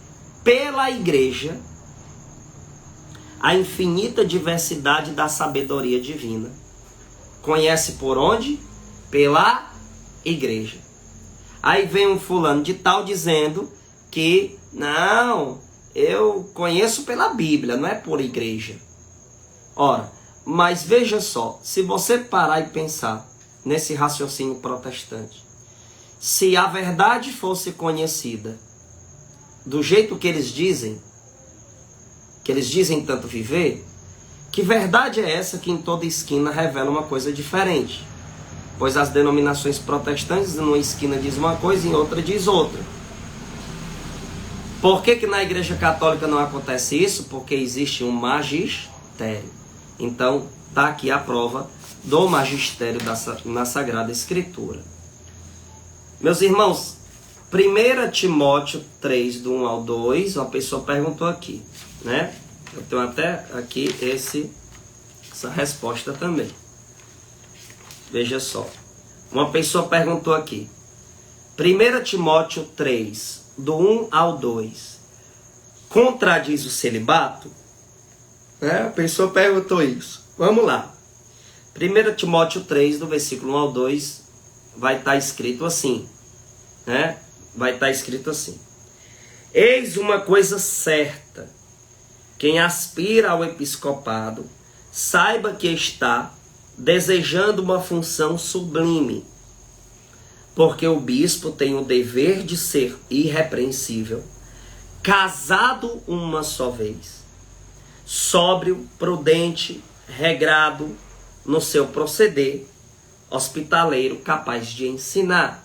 pela igreja a infinita diversidade da sabedoria divina. Conhece por onde? Pela igreja. Aí vem um fulano de tal dizendo que, não, eu conheço pela Bíblia, não é por igreja. Ora, mas veja só, se você parar e pensar nesse raciocínio protestante, se a verdade fosse conhecida do jeito que eles dizem tanto viver, que verdade é essa que em toda esquina revela uma coisa diferente? Pois as denominações protestantes, numa esquina diz uma coisa, em outra diz outra. Por que na Igreja Católica não acontece isso? Porque existe um magistério. Então, está aqui a prova do magistério na Sagrada Escritura. Meus irmãos, 1 Timóteo 3, do 1 ao 2, uma pessoa perguntou aqui, né? Eu tenho até aqui essa resposta também. Veja só. Uma pessoa perguntou aqui. 1 Timóteo 3, do 1 ao 2, contradiz o celibato? A pessoa perguntou isso. Vamos lá. 1 Timóteo 3, do versículo 1 ao 2, vai estar escrito assim, né? Vai estar escrito assim: eis uma coisa certa, quem aspira ao episcopado, saiba que está desejando uma função sublime, porque o bispo tem o dever de ser irrepreensível, casado uma só vez, sóbrio, prudente, regrado no seu proceder, hospitaleiro, capaz de ensinar.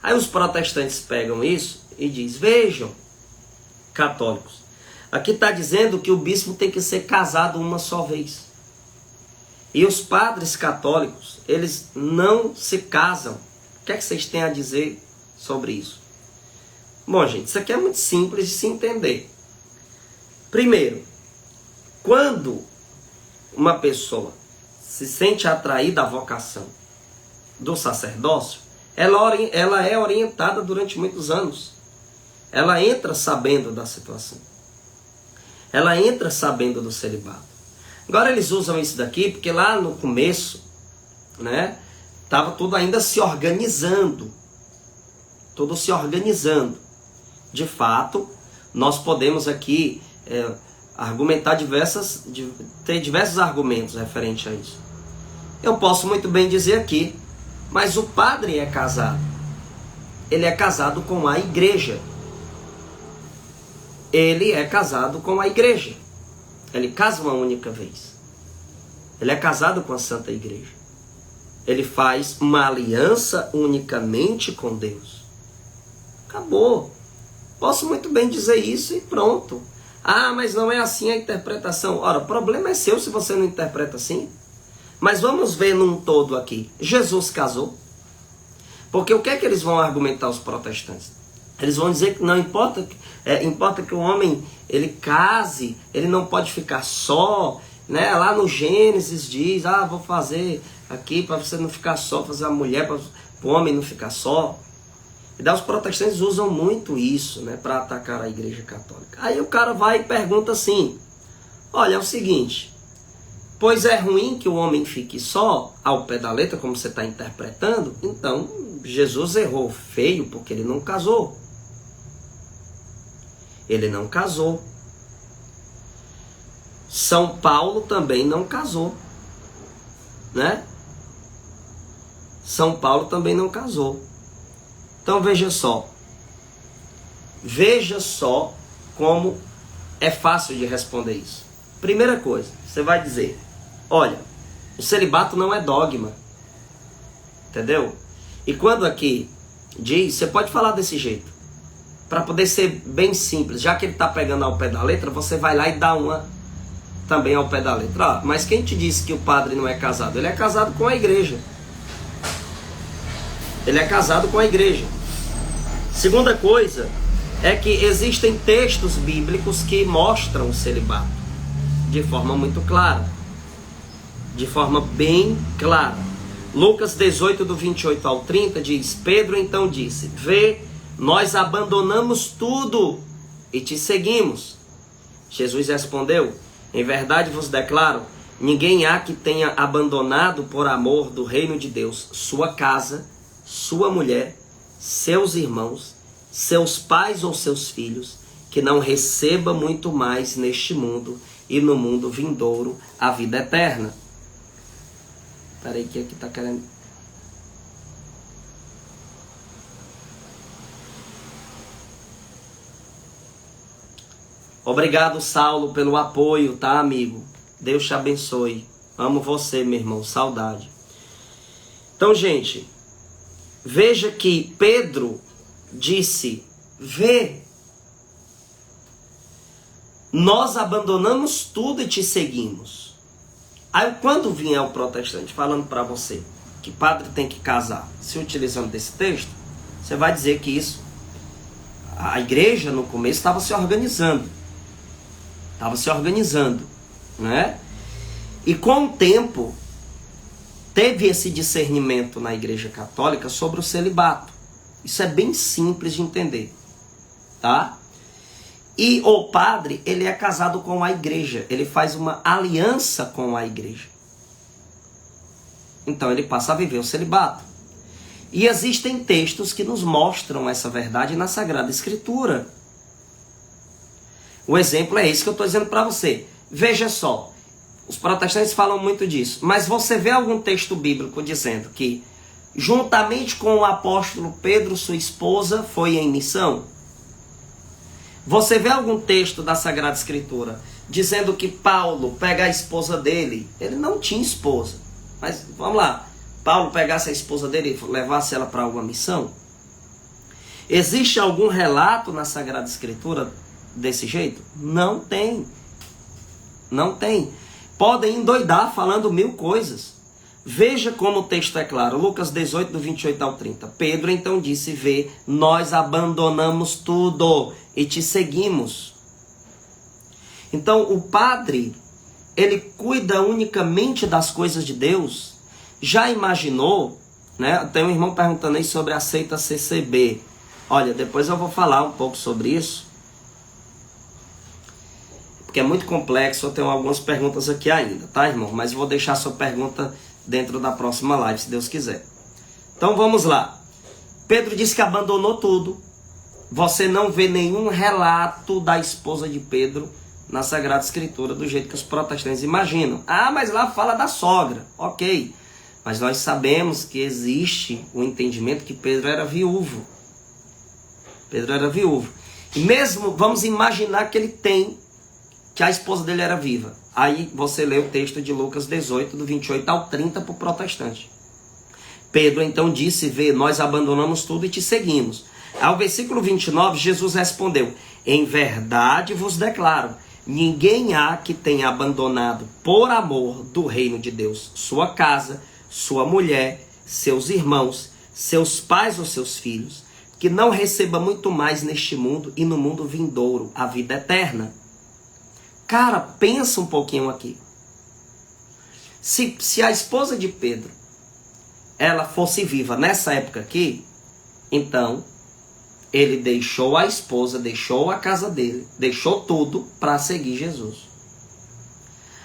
Aí os protestantes pegam isso e dizem: vejam, católicos, aqui está dizendo que o bispo tem que ser casado uma só vez. E os padres católicos, eles não se casam. O que é que vocês têm a dizer sobre isso? Bom, gente, isso aqui é muito simples de se entender. Primeiro, quando uma pessoa se sente atraída à vocação do sacerdócio, ela é orientada durante muitos anos. Ela entra sabendo da situação. Ela entra sabendo do celibato. Agora eles usam isso daqui porque lá no começo, né, estava tudo ainda se organizando. Tudo se organizando. De fato, nós podemos aqui argumentar ter diversos argumentos referentes a isso. Eu posso muito bem dizer aqui, mas o padre é casado. Ele é casado com a igreja. Ele é casado com a igreja. Ele casa uma única vez. Ele é casado com a Santa Igreja. Ele faz uma aliança unicamente com Deus. Acabou. Posso muito bem dizer isso e pronto. Ah, mas não é assim a interpretação. Ora, o problema é seu se você não interpreta assim. Mas vamos ver num todo aqui. Jesus casou. Porque o que é que eles vão argumentar, os protestantes? Eles vão dizer que não importa, importa que o homem ele case, ele não pode ficar só, né? Lá no Gênesis diz, vou fazer aqui para você não ficar só, fazer a mulher para o homem não ficar só. E daí os protestantes usam muito isso, né, para atacar a Igreja Católica. Aí o cara vai e pergunta assim: olha, é o seguinte, pois é ruim que o homem fique só, ao pé da letra, como você está interpretando, então Jesus errou feio porque ele não casou. Ele não casou. São Paulo também não casou, né? São Paulo também não casou. Então veja só como é fácil de responder isso. Primeira coisa, você vai dizer: olha, o celibato não é dogma, entendeu? E quando aqui diz, você pode falar desse jeito, para poder ser bem simples, já que ele está pegando ao pé da letra, você vai lá e dá uma também ao pé da letra. Mas quem te disse que o padre não é casado? Ele é casado com a igreja. Ele é casado com a igreja. Segunda coisa é que existem textos bíblicos que mostram o celibato de forma muito clara. De forma bem clara. Lucas 18, do 28 ao 30 diz: Pedro então disse: vê, nós abandonamos tudo e te seguimos. Jesus respondeu: em verdade vos declaro, ninguém há que tenha abandonado por amor do reino de Deus sua casa, sua mulher, seus irmãos, seus pais ou seus filhos, que não receba muito mais neste mundo e no mundo vindouro a vida eterna. Espera aí que aqui está querendo... Obrigado, Saulo, pelo apoio, tá, amigo? Deus te abençoe. Amo você, meu irmão. Saudade. Então, gente, veja que Pedro disse, vê, nós abandonamos tudo e te seguimos. Aí quando vier o protestante falando para você que padre tem que casar, se utilizando desse texto, você vai dizer que isso, a igreja no começo estava se organizando, né? E com o tempo, teve esse discernimento na igreja católica sobre o celibato. Isso é bem simples de entender, tá? E o padre, ele é casado com a igreja, ele faz uma aliança com a igreja. Então ele passa a viver o celibato. E existem textos que nos mostram essa verdade na Sagrada Escritura. O exemplo é esse que eu estou dizendo para você. Veja só, os protestantes falam muito disso, mas você vê algum texto bíblico dizendo que, juntamente com o apóstolo Pedro, sua esposa, foi em missão? Você vê algum texto da Sagrada Escritura dizendo que Paulo pega a esposa dele? Ele não tinha esposa. Mas vamos lá, Paulo pegasse a esposa dele e levasse ela para alguma missão? Existe algum relato na Sagrada Escritura desse jeito? Não tem. Não tem. Podem endoidar falando mil coisas. Veja como o texto é claro. Lucas 18, do 28 ao 30. Pedro então disse, vê, nós abandonamos tudo e te seguimos. Então o padre, ele cuida unicamente das coisas de Deus. Já imaginou, né? Tem um irmão perguntando aí sobre a seita CCB. Olha, depois eu vou falar um pouco sobre isso, porque é muito complexo, eu tenho algumas perguntas aqui ainda, tá, irmão? Mas vou deixar a sua pergunta dentro da próxima live, se Deus quiser. Então vamos lá. Pedro disse que abandonou tudo. Você não vê nenhum relato da esposa de Pedro na Sagrada Escritura, do jeito que os protestantes imaginam. Ah, mas lá fala da sogra. Ok. Mas nós sabemos que existe o entendimento que Pedro era viúvo. Pedro era viúvo. E mesmo, vamos imaginar que a esposa dele era viva. Aí você lê o texto de Lucas 18, do 28 ao 30 para o protestante. Pedro então disse, vê, nós abandonamos tudo e te seguimos. Ao versículo 29, Jesus respondeu, em verdade vos declaro, ninguém há que tenha abandonado por amor do reino de Deus sua casa, sua mulher, seus irmãos, seus pais ou seus filhos, que não receba muito mais neste mundo e no mundo vindouro a vida eterna. Cara, pensa um pouquinho aqui. Se a esposa de Pedro, ela fosse viva nessa época aqui, então ele deixou a esposa, deixou a casa dele, deixou tudo para seguir Jesus.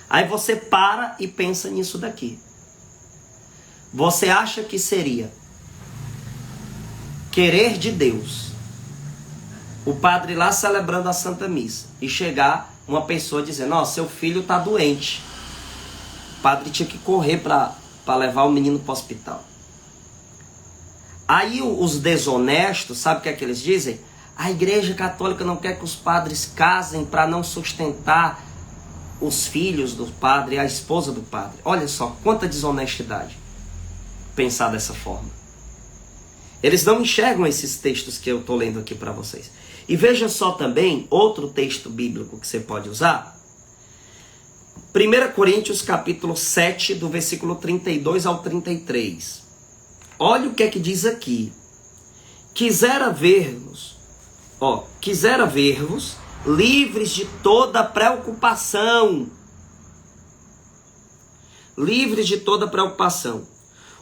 Aí você para e pensa nisso daqui. Você acha que seria querer de Deus o padre lá celebrando a Santa Missa e chegar uma pessoa dizendo, ó, seu filho está doente. O padre tinha que correr para levar o menino para o hospital. Aí os desonestos, sabe o que é que eles dizem? A igreja católica não quer que os padres casem para não sustentar os filhos do padre e a esposa do padre. Olha só, quanta desonestidade pensar dessa forma. Eles não enxergam esses textos que eu estou lendo aqui para vocês. E veja só também outro texto bíblico que você pode usar. 1 Coríntios capítulo 7, do versículo 32 ao 33. Olha o que é que diz aqui. Quisera ver-vos livres de toda preocupação. Livres de toda preocupação.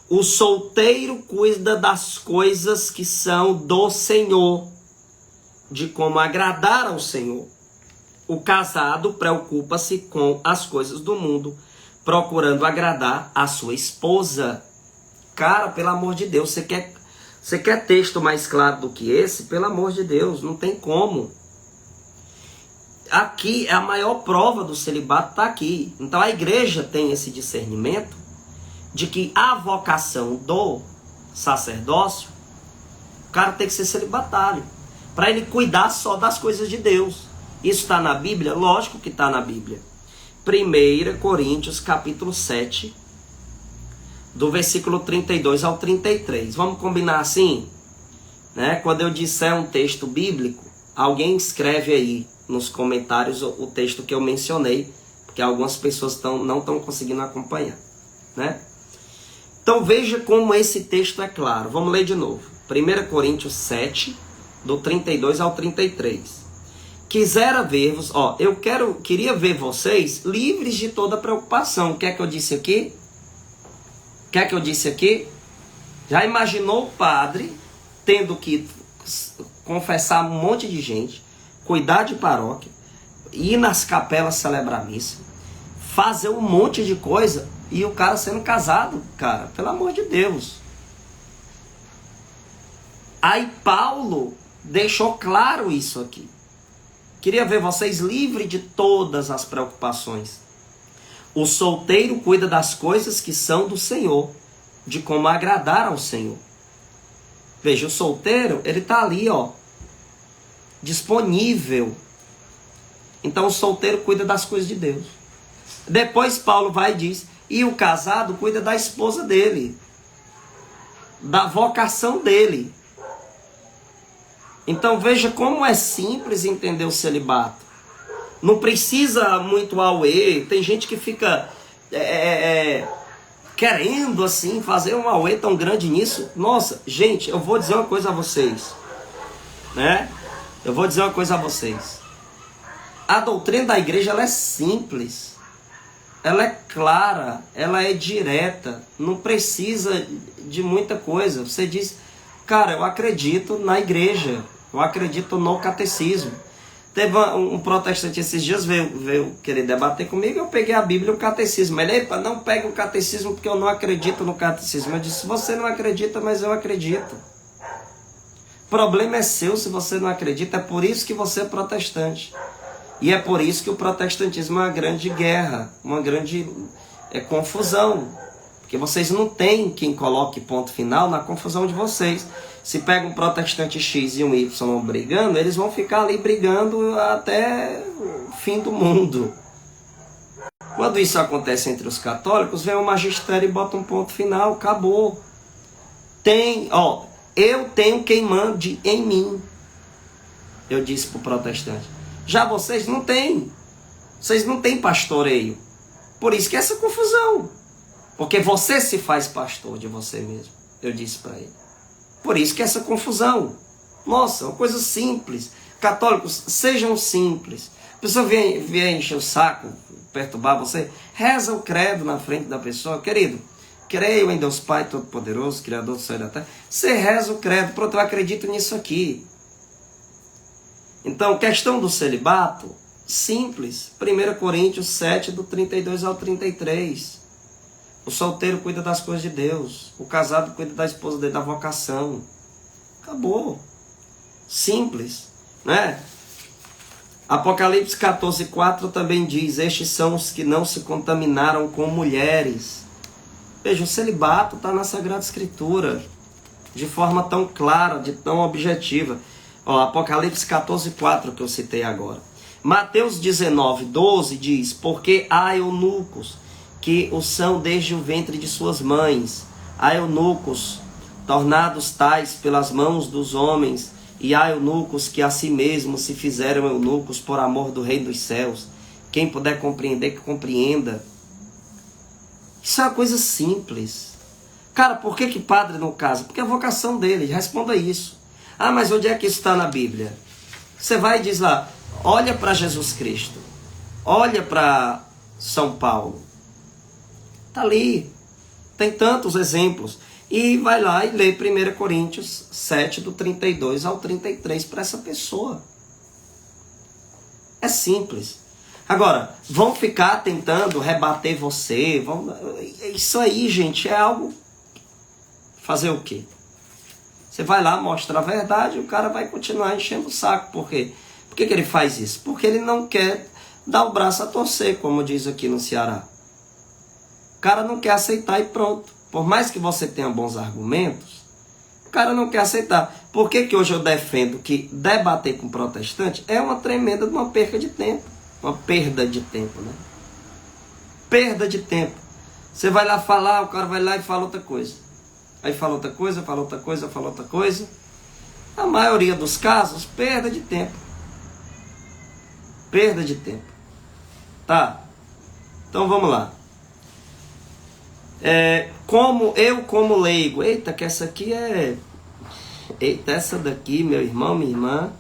O solteiro cuida das coisas que são do Senhor, de como agradar ao Senhor. O casado preocupa-se com as coisas do mundo, procurando agradar a sua esposa. Cara, pelo amor de Deus, você quer texto mais claro do que esse? Pelo amor de Deus, não tem como. Aqui é a maior prova do celibato, está aqui. Então a igreja tem esse discernimento de que a vocação do sacerdócio, o cara tem que ser celibatário, para ele cuidar só das coisas de Deus. Isso está na Bíblia? Lógico que está na Bíblia. 1 Coríntios capítulo 7, do versículo 32 ao 33. Vamos combinar assim? Né? Quando eu disser um texto bíblico, alguém escreve aí nos comentários o texto que eu mencionei, porque algumas pessoas não estão conseguindo acompanhar. Né? Então veja como esse texto é claro. Vamos ler de novo. 1 Coríntios 7, do 32 ao 33. Quisera ver-vos, queria ver vocês livres de toda preocupação. O que é que eu disse aqui? O que é que eu disse aqui? Já imaginou o padre tendo que confessar um monte de gente, cuidar de paróquia, ir nas capelas celebrar missa, fazer um monte de coisa e o cara sendo casado, cara, pelo amor de Deus. Aí Paulo deixou claro isso aqui. Queria ver vocês livres de todas as preocupações. O solteiro cuida das coisas que são do Senhor, de como agradar ao Senhor. Veja, o solteiro, ele está ali, disponível. Então o solteiro cuida das coisas de Deus. Depois Paulo vai e diz, e o casado cuida da esposa dele, da vocação dele. Então veja como é simples entender o celibato. Não precisa muito auê. Tem gente que fica querendo assim fazer um auê tão grande nisso. Nossa, gente, eu vou dizer uma coisa a vocês. Né? Eu vou dizer uma coisa a vocês. A doutrina da igreja ela é simples. Ela é clara. Ela é direta. Não precisa de muita coisa. Você diz, cara, eu acredito na igreja. Eu acredito no catecismo. Teve um protestante esses dias, veio querer debater comigo, eu peguei a Bíblia e o catecismo. Ele, não pegue o catecismo porque eu não acredito no catecismo. Eu disse, você não acredita, mas eu acredito. O problema é seu se você não acredita, é por isso que você é protestante. E é por isso que o protestantismo é uma grande guerra, uma grande confusão. Porque vocês não têm quem coloque ponto final na confusão de vocês. Se pega um protestante X e um Y brigando, eles vão ficar ali brigando até o fim do mundo. Quando isso acontece entre os católicos, vem o magistério e bota um ponto final, acabou. Eu tenho quem mande em mim. Eu disse para o protestante. Já vocês não têm. Vocês não têm pastoreio. Por isso que essa confusão. Porque você se faz pastor de você mesmo. Eu disse para ele. Por isso que essa confusão. Nossa, uma coisa simples. Católicos, sejam simples. A pessoa vier encher o saco, perturbar você, reza o credo na frente da pessoa. Querido, creio em Deus Pai Todo-Poderoso, Criador do céu e da terra. Você reza o credo, pronto, eu acredito nisso aqui. Então, questão do celibato, simples. 1 Coríntios 7, do 32 ao 33. O solteiro cuida das coisas de Deus. O casado cuida da esposa dele, da vocação. Acabou. Simples. Né? Apocalipse 14, 4 também diz, estes são os que não se contaminaram com mulheres. Veja, o celibato está na Sagrada Escritura. De forma tão clara, de tão objetiva. Apocalipse 14, 4 que eu citei agora. Mateus 19, 12 diz, porque há eunucos que o são desde o ventre de suas mães. Há eunucos tornados tais pelas mãos dos homens, e há eunucos que a si mesmos se fizeram eunucos por amor do Rei dos Céus. Quem puder compreender, que compreenda. Isso é uma coisa simples. Cara, por que padre não casa? Porque é a vocação dele, responda isso. Ah, mas onde é que isso está na Bíblia? Você vai e diz lá, olha para Jesus Cristo, olha para São Paulo. Está ali, tem tantos exemplos. E vai lá e lê 1 Coríntios 7, do 32 ao 33 para essa pessoa. É simples. Agora, vão ficar tentando rebater você. Isso aí, gente, é algo... Fazer o quê? Você vai lá, mostra a verdade e o cara vai continuar enchendo o saco. Por quê? Por que ele faz isso? Porque ele não quer dar o braço a torcer, como diz aqui no Ceará. O cara não quer aceitar e pronto. Por mais que você tenha bons argumentos, o cara não quer aceitar. Por que hoje eu defendo que debater com protestante é uma tremenda de uma perca de tempo. Uma perda de tempo, né? Perda de tempo. Você vai lá falar, o cara vai lá e fala outra coisa. Aí fala outra coisa, fala outra coisa, fala outra coisa. A maioria dos casos, perda de tempo. Perda de tempo. Tá? Então vamos lá. Como leigo. Eita, que essa aqui é... Eita, essa daqui, meu irmão, minha irmã.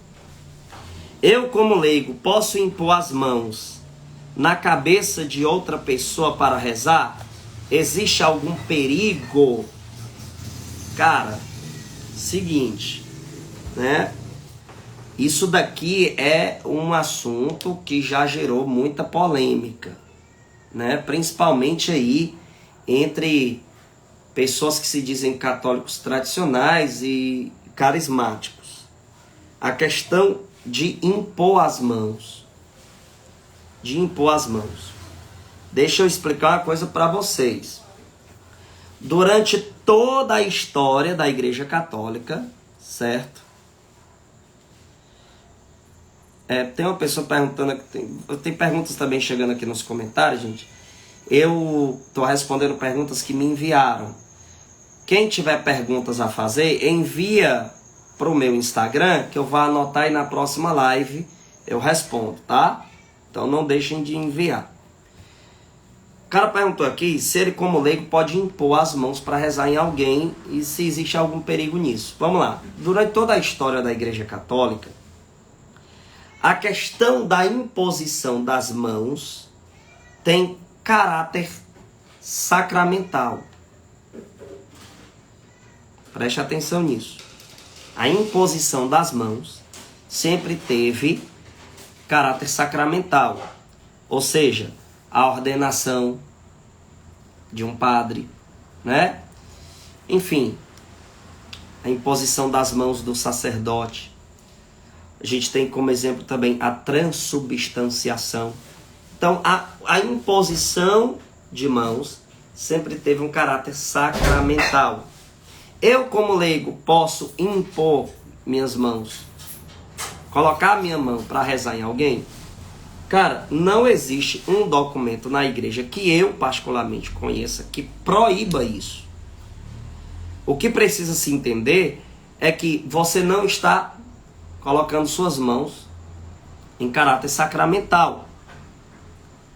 Eu, como leigo, posso impor as mãos na cabeça de outra pessoa para rezar? Existe algum perigo? Cara, seguinte, né? Isso daqui é um assunto que já gerou muita polêmica, né? Principalmente aí entre pessoas que se dizem católicos tradicionais e carismáticos. A questão de impor as mãos. Deixa eu explicar uma coisa para vocês. Durante toda a história da Igreja Católica, certo? Tem uma pessoa perguntando, tem perguntas também chegando aqui nos comentários, gente. Eu estou respondendo perguntas que me enviaram. Quem tiver perguntas a fazer, envia para o meu Instagram, que eu vou anotar e na próxima live eu respondo, tá? Então não deixem de enviar. O cara perguntou aqui se ele, como leigo, pode impor as mãos para rezar em alguém e se existe algum perigo nisso. Vamos lá. Durante toda a história da Igreja Católica, a questão da imposição das mãos tem caráter sacramental. Preste atenção nisso. A imposição das mãos sempre teve caráter sacramental. Ou seja, a ordenação de um padre, né? Enfim, a imposição das mãos do sacerdote. A gente tem como exemplo também a transubstanciação. Então, a imposição de mãos sempre teve um caráter sacramental. Eu, como leigo, posso impor minhas mãos, colocar a minha mão para rezar em alguém? Cara, não existe um documento na igreja que eu particularmente conheça que proíba isso. O que precisa se entender é que você não está colocando suas mãos em caráter sacramental,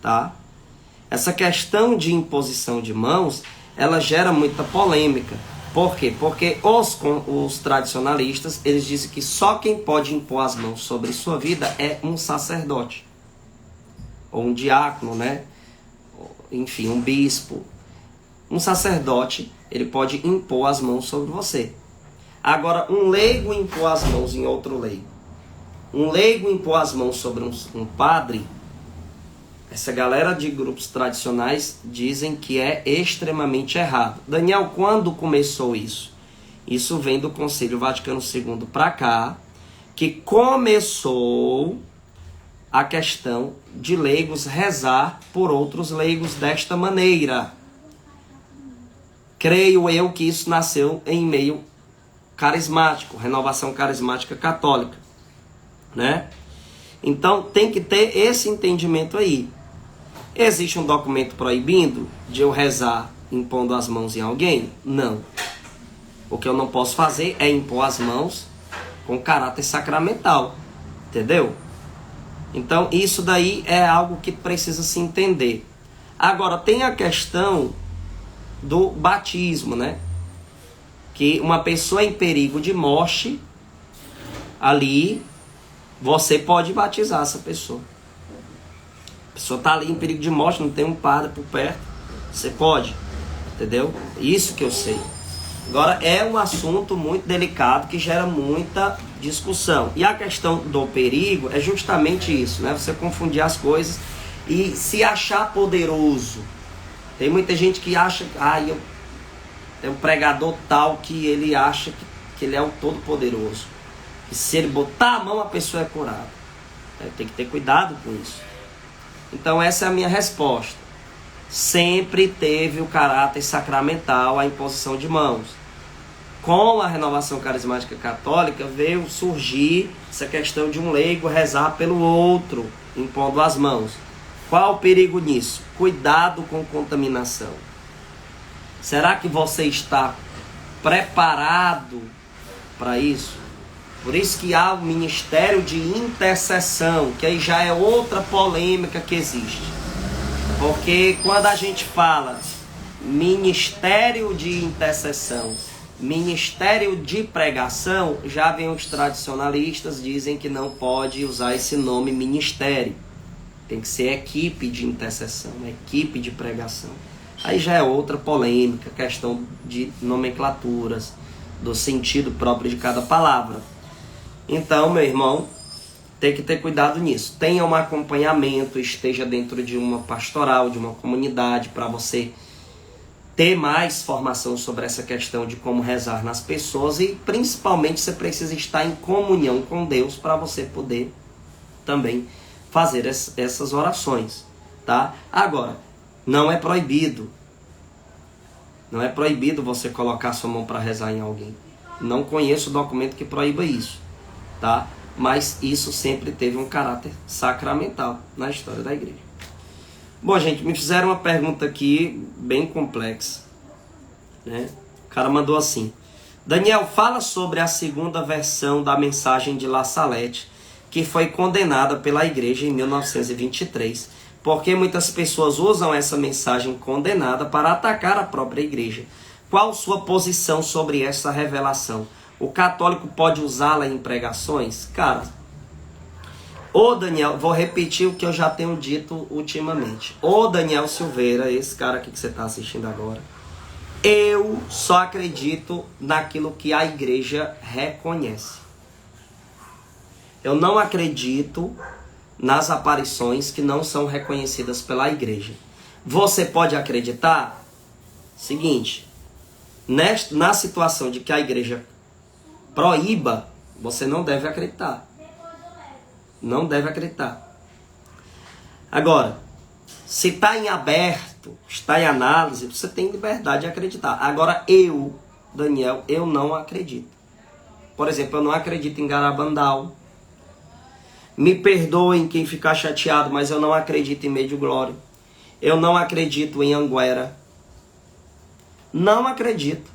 tá? Essa questão de imposição de mãos, ela gera muita polêmica. Por quê? Porque os tradicionalistas, eles dizem que só quem pode impor as mãos sobre sua vida é um sacerdote. Ou um diácono, né? Enfim, um bispo. Um sacerdote, ele pode impor as mãos sobre você. Agora, um leigo impor as mãos em outro leigo. Um leigo impor as mãos sobre um padre. Essa galera de grupos tradicionais dizem que é extremamente errado. Daniel, quando começou isso? Isso vem do Concílio Vaticano II para cá, que começou a questão de leigos rezar por outros leigos desta maneira. Creio eu que isso nasceu em meio carismático, renovação carismática católica, né? Então tem que ter esse entendimento aí. Existe um documento proibindo de eu rezar impondo as mãos em alguém? Não. O que eu não posso fazer é impor as mãos com caráter sacramental. Entendeu? Então isso daí é algo que precisa se entender. Agora tem a questão do batismo, né? Que uma pessoa em perigo de morte, ali você pode batizar essa pessoa. A pessoa está ali em perigo de morte, não tem um padre por perto. Você pode, entendeu? Isso que eu sei. Agora, é um assunto muito delicado que gera muita discussão. E a questão do perigo é justamente isso, né? Você confundir as coisas e se achar poderoso. Tem muita gente que acha, tem um pregador tal que ele acha que ele é o todo-poderoso. Que se ele botar a mão, a pessoa é curada. Tem que ter cuidado com isso. Então essa é a minha resposta. Sempre teve o caráter sacramental a imposição de mãos. Com a renovação carismática católica veio surgir essa questão de um leigo rezar pelo outro, impondo as mãos. Qual o perigo nisso? Cuidado com contaminação. Será que você está preparado para isso? Por isso que há o ministério de intercessão, que aí já é outra polêmica que existe. Porque quando a gente fala ministério de intercessão, ministério de pregação, já vem os tradicionalistas, dizem que não pode usar esse nome ministério. Tem que ser equipe de intercessão, equipe de pregação. Aí já é outra polêmica, questão de nomenclaturas, do sentido próprio de cada palavra. Então, meu irmão, tem que ter cuidado nisso. Tenha um acompanhamento, esteja dentro de uma pastoral, de uma comunidade, para você ter mais formação sobre essa questão de como rezar nas pessoas, e principalmente você precisa estar em comunhão com Deus para você poder também fazer essas orações, tá? Agora, não é proibido. Não é proibido você colocar sua mão para rezar em alguém. Não conheço documento que proíba isso, tá? Mas isso sempre teve um caráter sacramental na história da igreja. Bom, gente, me fizeram uma pergunta aqui bem complexa, né? O cara mandou assim: Daniel, fala sobre a segunda versão da mensagem de La Salette, que foi condenada pela igreja em 1923, porque muitas pessoas usam essa mensagem condenada para atacar a própria igreja. Qual sua posição sobre essa revelação? O católico pode usá-la em pregações? Cara, ô Daniel, vou repetir o que eu já tenho dito ultimamente. Ô Daniel Silveira, esse cara aqui que você está assistindo agora, eu só acredito naquilo que a igreja reconhece. Eu não acredito nas aparições que não são reconhecidas pela igreja. Você pode acreditar? Seguinte, na situação de que a igreja proíba, você não deve acreditar. Não deve acreditar. Agora, se está em aberto, está em análise, você tem liberdade de acreditar. Agora eu, Daniel, eu não acredito. Por exemplo, eu não acredito em Garabandal. Me perdoem quem ficar chateado, mas eu não acredito em Medjugorje. Eu não acredito em Anguera. Não acredito.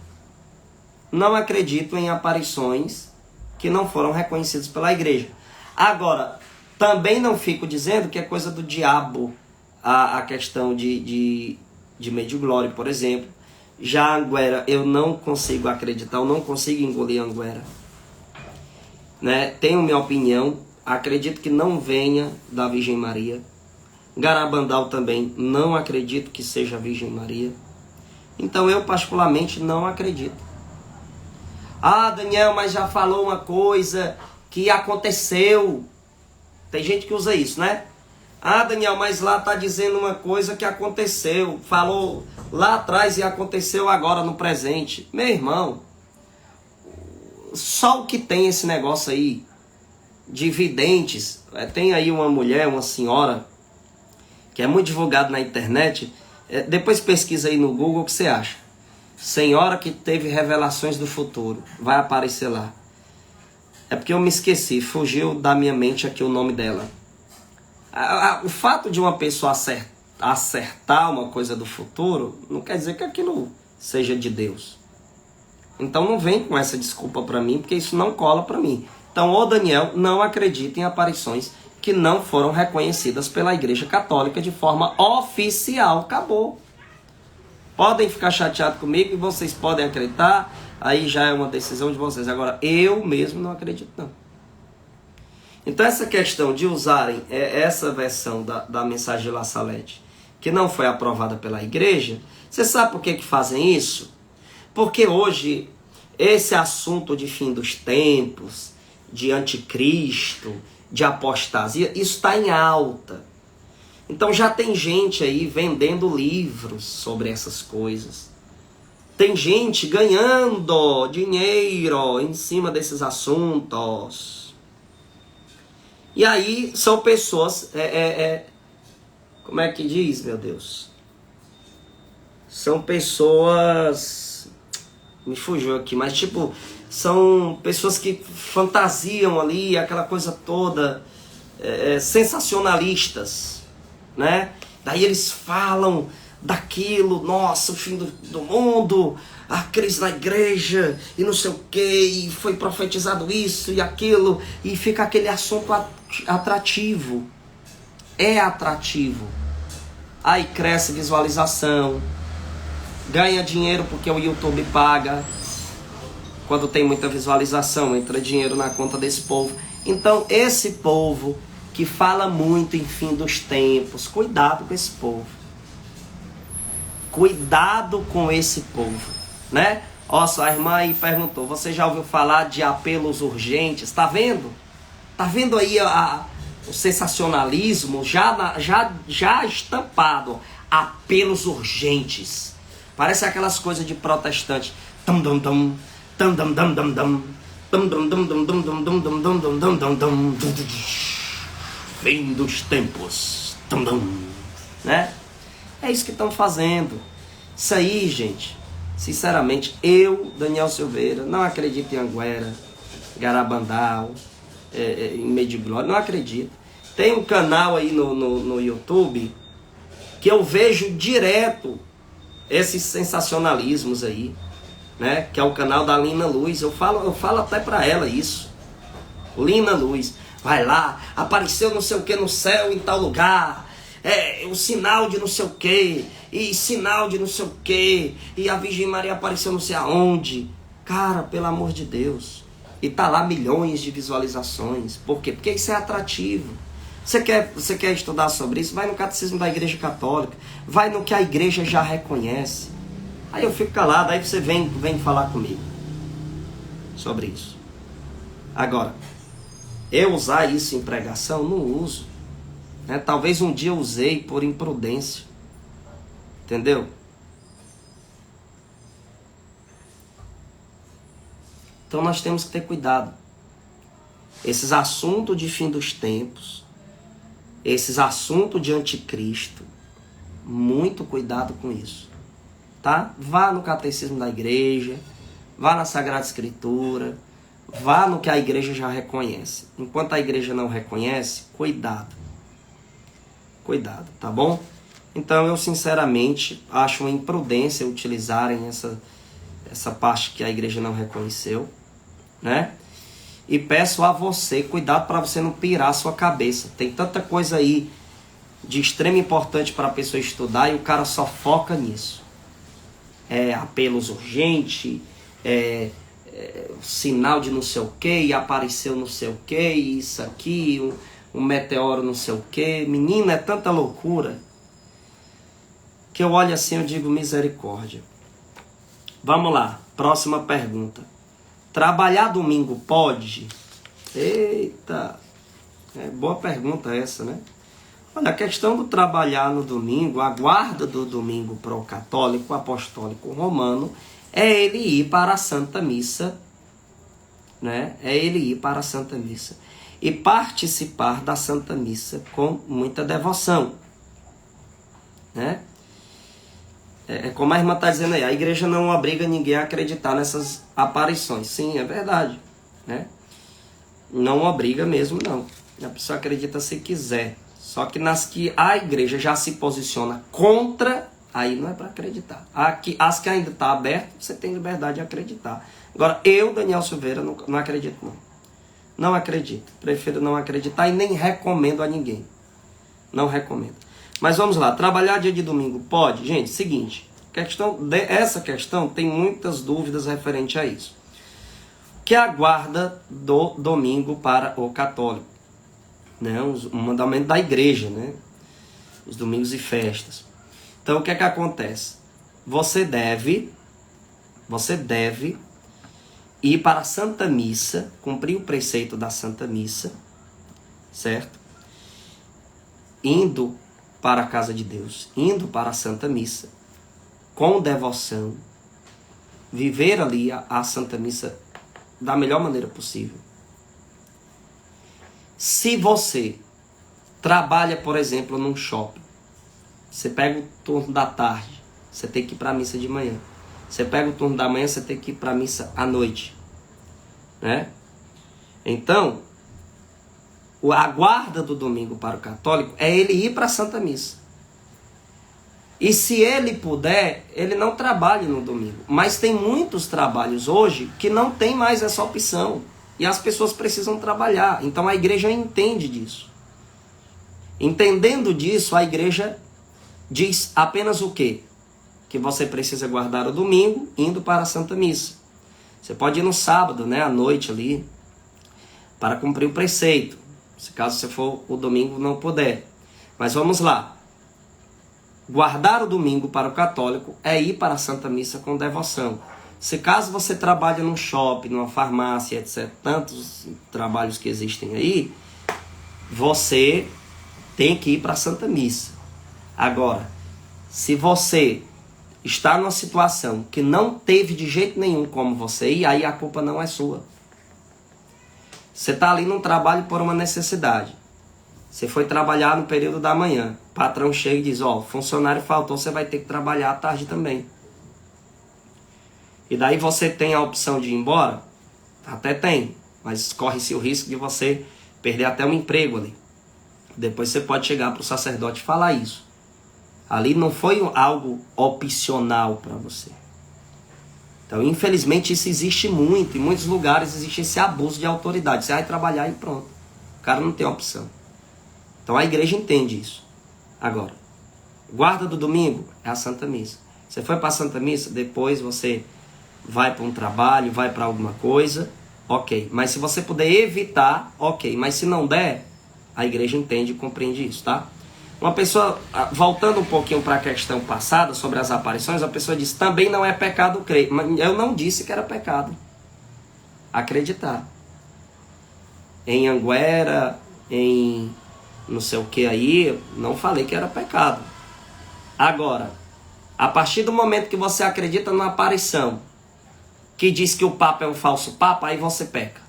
Não acredito em aparições que não foram reconhecidas pela igreja. Agora, também não fico dizendo que é coisa do diabo a questão de Medjugorje, por exemplo. Já Anguera, eu não consigo acreditar, eu não consigo engolir Anguera. Né? Tenho minha opinião. Acredito que não venha da Virgem Maria. Garabandal também não acredito que seja a Virgem Maria. Então eu particularmente não acredito. Ah, Daniel, mas já falou uma coisa que aconteceu. Tem gente que usa isso, né? Ah, Daniel, mas lá está dizendo uma coisa que aconteceu. Falou lá atrás e aconteceu agora no presente. Meu irmão, só o que tem esse negócio aí de videntes. Tem aí uma mulher, uma senhora, que é muito divulgada na internet. Depois pesquisa aí no Google o que você acha. Senhora que teve revelações do futuro. Vai aparecer lá. É porque eu me esqueci, fugiu da minha mente aqui o nome dela. O fato de uma pessoa acertar uma coisa do futuro não quer dizer que aquilo seja de Deus. Então não vem com essa desculpa para mim, porque isso não cola para mim. Então, o Daniel não acredita em aparições que não foram reconhecidas pela Igreja Católica de forma oficial. Acabou. Podem ficar chateados comigo e vocês podem acreditar, aí já é uma decisão de vocês. Agora, eu mesmo não acredito, não. Então, essa questão de usarem essa versão da mensagem de La Salette, que não foi aprovada pela Igreja, você sabe por que fazem isso? Porque hoje, esse assunto de fim dos tempos, de anticristo, de apostasia, isso está em alta. Então já tem gente aí vendendo livros sobre essas coisas. Tem gente ganhando dinheiro em cima desses assuntos. E aí são pessoas... como é que diz, meu Deus? São pessoas... Me fugiu aqui, mas tipo... São pessoas que fantasiam ali, aquela coisa toda, sensacionalistas, né? Daí eles falam daquilo, nossa, o fim do mundo, a crise na igreja, e não sei o que, e foi profetizado isso e aquilo, e fica aquele assunto atrativo. É atrativo. Aí cresce visualização, ganha dinheiro porque o YouTube paga. Quando tem muita visualização, entra dinheiro na conta desse povo. Então, esse povo que fala muito em fim dos tempos, cuidado com esse povo. Cuidado com esse povo, né? Ó, sua irmã aí perguntou, você já ouviu falar de apelos urgentes? Tá vendo? Tá vendo aí o sensacionalismo já estampado? Apelos urgentes. Parece aquelas coisas de protestante. Tum, dum, dum. Fim dos tempos, né? É isso que estão fazendo. Isso aí, gente, sinceramente, eu, Daniel Silveira, não acredito em Anguera, Garabandal, em Mediglória, não acredito. Tem um canal aí no YouTube que eu vejo direto esses sensacionalismos aí, né? Que é o canal da Lina Luz. Eu falo até pra ela isso. Lina Luz, vai lá, apareceu não sei o que no céu em tal lugar, o sinal de não sei o que, e sinal de não sei o que, e a Virgem Maria apareceu não sei aonde. Cara, pelo amor de Deus. E tá lá milhões de visualizações. Por quê? Porque isso é atrativo. Você quer estudar sobre isso? Vai no Catecismo da Igreja Católica, vai no que a igreja já reconhece. Aí eu fico calado, aí você vem falar comigo sobre isso. Agora, eu usar isso em pregação, não uso. Né? Talvez um dia eu usei por imprudência. Entendeu? Então nós temos que ter cuidado. Esses assuntos de fim dos tempos, esses assuntos de anticristo, muito cuidado com isso. Tá? Vá no Catecismo da Igreja, vá na Sagrada Escritura, vá no que a igreja já reconhece. Enquanto a igreja não reconhece, cuidado. Cuidado, tá bom? Então eu sinceramente acho uma imprudência utilizarem essa parte que a igreja não reconheceu, né? E peço a você, cuidado para você não pirar a sua cabeça. Tem tanta coisa aí de extrema importância para a pessoa estudar e o cara só foca nisso. Apelos urgentes, sinal de não sei o que, e apareceu não sei o que, isso aqui, um meteoro não sei o que. Menina, é tanta loucura que eu olho assim e digo misericórdia. Vamos lá, próxima pergunta. Trabalhar domingo pode? Eita, boa pergunta essa, né? Olha, a questão do trabalhar no domingo, a guarda do domingo para o católico apostólico romano, é ele ir para a Santa Missa, né? É ele ir para a Santa Missa e participar da Santa Missa com muita devoção, né? Como a irmã está dizendo aí, a igreja não obriga ninguém a acreditar nessas aparições. Sim, é verdade, né? Não obriga mesmo, não. A pessoa acredita se quiser. Só que nas que a igreja já se posiciona contra, aí não é para acreditar. As que ainda está aberto, você tem liberdade de acreditar. Agora, eu, Daniel Silveira, não acredito, não. Não acredito. Prefiro não acreditar e nem recomendo a ninguém. Não recomendo. Mas vamos lá. Trabalhar dia de domingo pode? Gente, seguinte. Essa questão tem muitas dúvidas referente a isso. Que é a guarda do domingo para o católico, né? Um mandamento da igreja, né? Os domingos e festas. Então o que é que acontece? Você deve ir para a Santa Missa, cumprir o preceito da Santa Missa, certo? Indo para a casa de Deus, indo para a Santa Missa, com devoção, viver ali a Santa Missa da melhor maneira possível. Se você trabalha, por exemplo, num shopping, você pega o turno da tarde, você tem que ir para a missa de manhã. Você pega o turno da manhã, você tem que ir para a missa à noite, né? Então, a guarda do domingo para o católico é ele ir para a Santa Missa. E se ele puder, ele não trabalhe no domingo. Mas tem muitos trabalhos hoje que não tem mais essa opção. E as pessoas precisam trabalhar. Então a igreja entende disso. Entendendo disso, a igreja diz apenas o quê? Que você precisa guardar o domingo indo para a Santa Missa. Você pode ir no sábado, né, à noite ali, para cumprir o preceito. Se caso você for o domingo não puder. Mas vamos lá. Guardar o domingo para o católico é ir para a Santa Missa com devoção. Se caso você trabalha num shopping, numa farmácia, etc., tantos trabalhos que existem aí, você tem que ir para a Santa Missa. Agora, se você está numa situação que não teve de jeito nenhum como você ir, aí a culpa não é sua. Você está ali num trabalho por uma necessidade. Você foi trabalhar no período da manhã. O patrão chega e diz, ó, funcionário faltou, você vai ter que trabalhar à tarde também. E daí você tem a opção de ir embora? Até tem, mas corre-se o risco de você perder até um emprego ali. Depois você pode chegar para o sacerdote e falar isso. Ali não foi algo opcional para você. Então, infelizmente, isso existe muito. Em muitos lugares existe esse abuso de autoridade. Você vai trabalhar e pronto. O cara não tem opção. Então, a igreja entende isso. Agora, guarda do domingo é a Santa Missa. Você foi para a Santa Missa, depois você vai para um trabalho, vai para alguma coisa, ok. Mas se você puder evitar, ok. Mas se não der, a igreja entende e compreende isso, tá? Uma pessoa, voltando um pouquinho para a questão passada sobre as aparições, a pessoa diz, também não é pecado crer. Mas eu não disse que era pecado acreditar. Em Anguera, em não sei o que aí, não falei que era pecado. Agora, a partir do momento que você acredita numa aparição, que diz que o Papa é um falso Papa, aí você peca.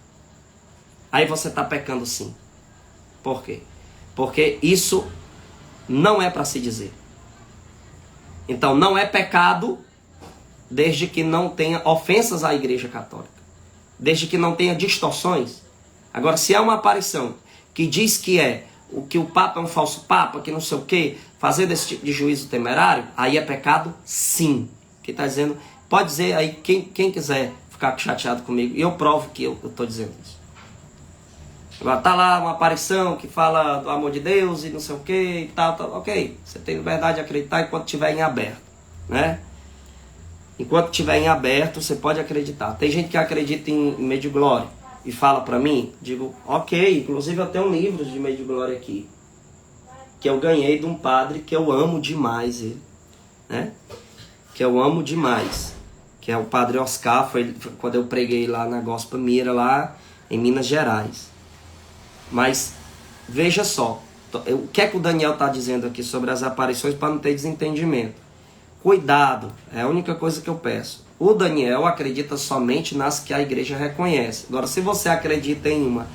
Aí você está pecando sim. Por quê? Porque isso não é para se dizer. Então não é pecado desde que não tenha ofensas à Igreja Católica. Desde que não tenha distorções. Agora, se é uma aparição que diz que o Papa é um falso Papa, que não sei o quê, fazendo esse tipo de juízo temerário, aí é pecado sim. Que está dizendo, pode dizer aí quem quiser ficar chateado comigo, e eu provo que eu estou dizendo isso. Agora tá lá uma aparição que fala do amor de Deus e não sei o que e tal, ok. Você tem liberdade de acreditar enquanto estiver em aberto, né? Enquanto estiver em aberto, você pode acreditar. Tem gente que acredita em Medjugorje e fala pra mim, digo, ok, inclusive eu tenho um livro de Medjugorje aqui, que eu ganhei de um padre que eu amo demais, ele, né? Que eu amo demais, que é o Padre Oscar, foi quando eu preguei lá na Gospel Mira, lá em Minas Gerais. Mas, veja só, o que é que o Daniel está dizendo aqui sobre as aparições para não ter desentendimento? Cuidado, é a única coisa que eu peço. O Daniel acredita somente nas que a igreja reconhece. Agora, se você acredita em uma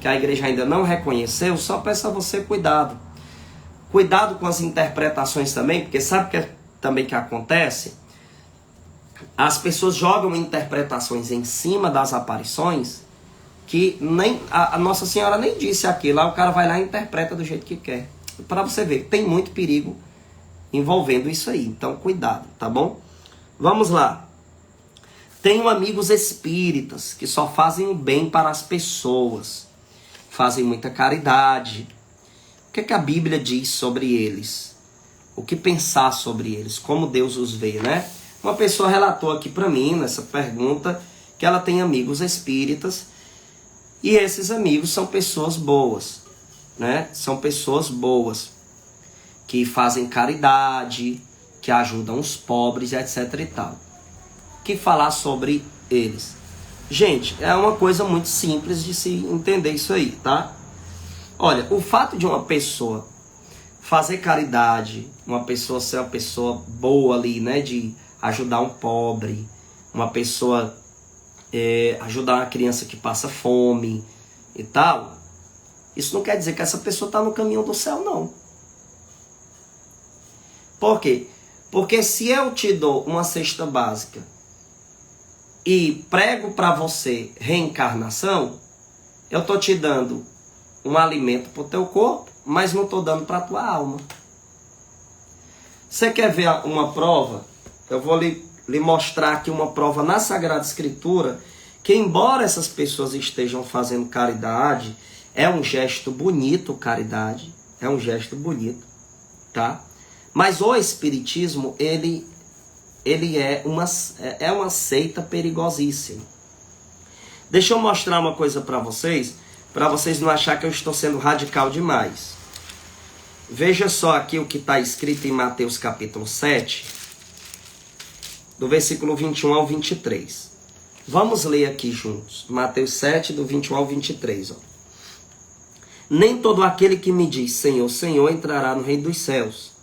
que a igreja ainda não reconheceu, só peço a você cuidado. Cuidado com as interpretações também, porque sabe o que também que acontece? As pessoas jogam interpretações em cima das aparições que nem a Nossa Senhora nem disse aquilo, lá o cara vai lá e interpreta do jeito que quer. Para você ver, tem muito perigo envolvendo isso aí, então cuidado, tá bom? Vamos lá. Tenho amigos espíritas que só fazem o bem para as pessoas, fazem muita caridade. O que é que a Bíblia diz sobre eles? O que pensar sobre eles? Como Deus os vê, né? Uma pessoa relatou aqui para mim, nessa pergunta, que ela tem amigos espíritas. E esses amigos são pessoas boas, né? São pessoas boas, que fazem caridade, que ajudam os pobres, etc e tal. O que falar sobre eles? Gente, é uma coisa muito simples de se entender isso aí, tá? Olha, o fato de uma pessoa fazer caridade, uma pessoa ser uma pessoa boa ali, né? De ajudar um pobre, uma pessoa... ajudar uma criança que passa fome e tal, isso não quer dizer que essa pessoa está no caminho do céu, não. Por quê? Porque se eu te dou uma cesta básica e prego para você reencarnação, eu estou te dando um alimento para o teu corpo, mas não estou dando para a tua alma. Você quer ver uma prova? Eu vou lhe mostrar aqui uma prova na Sagrada Escritura, que embora essas pessoas estejam fazendo caridade, é um gesto bonito, caridade, é um gesto bonito, tá? Mas o Espiritismo, ele é uma seita perigosíssima. Deixa eu mostrar uma coisa para vocês não acharem que eu estou sendo radical demais. Veja só aqui o que está escrito em Mateus capítulo 7, do versículo 21 ao 23. Vamos ler aqui juntos. Mateus 7, do 21 ao 23. Ó. Nem todo aquele que me diz Senhor, Senhor entrará no reino dos céus,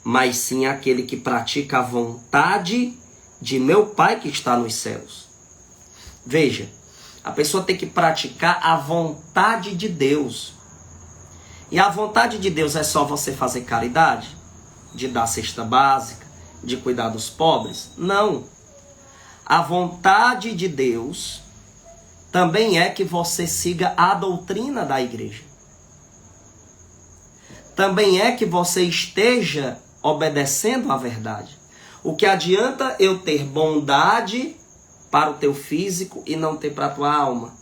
mas sim aquele que pratica a vontade de meu Pai que está nos céus. Veja, a pessoa tem que praticar a vontade de Deus. E a vontade de Deus é só você fazer caridade? De dar cesta básica? De cuidar dos pobres? Não. A vontade de Deus também é que você siga a doutrina da igreja. Também é que você esteja obedecendo à verdade. O que adianta eu ter bondade para o teu físico e não ter para a tua alma?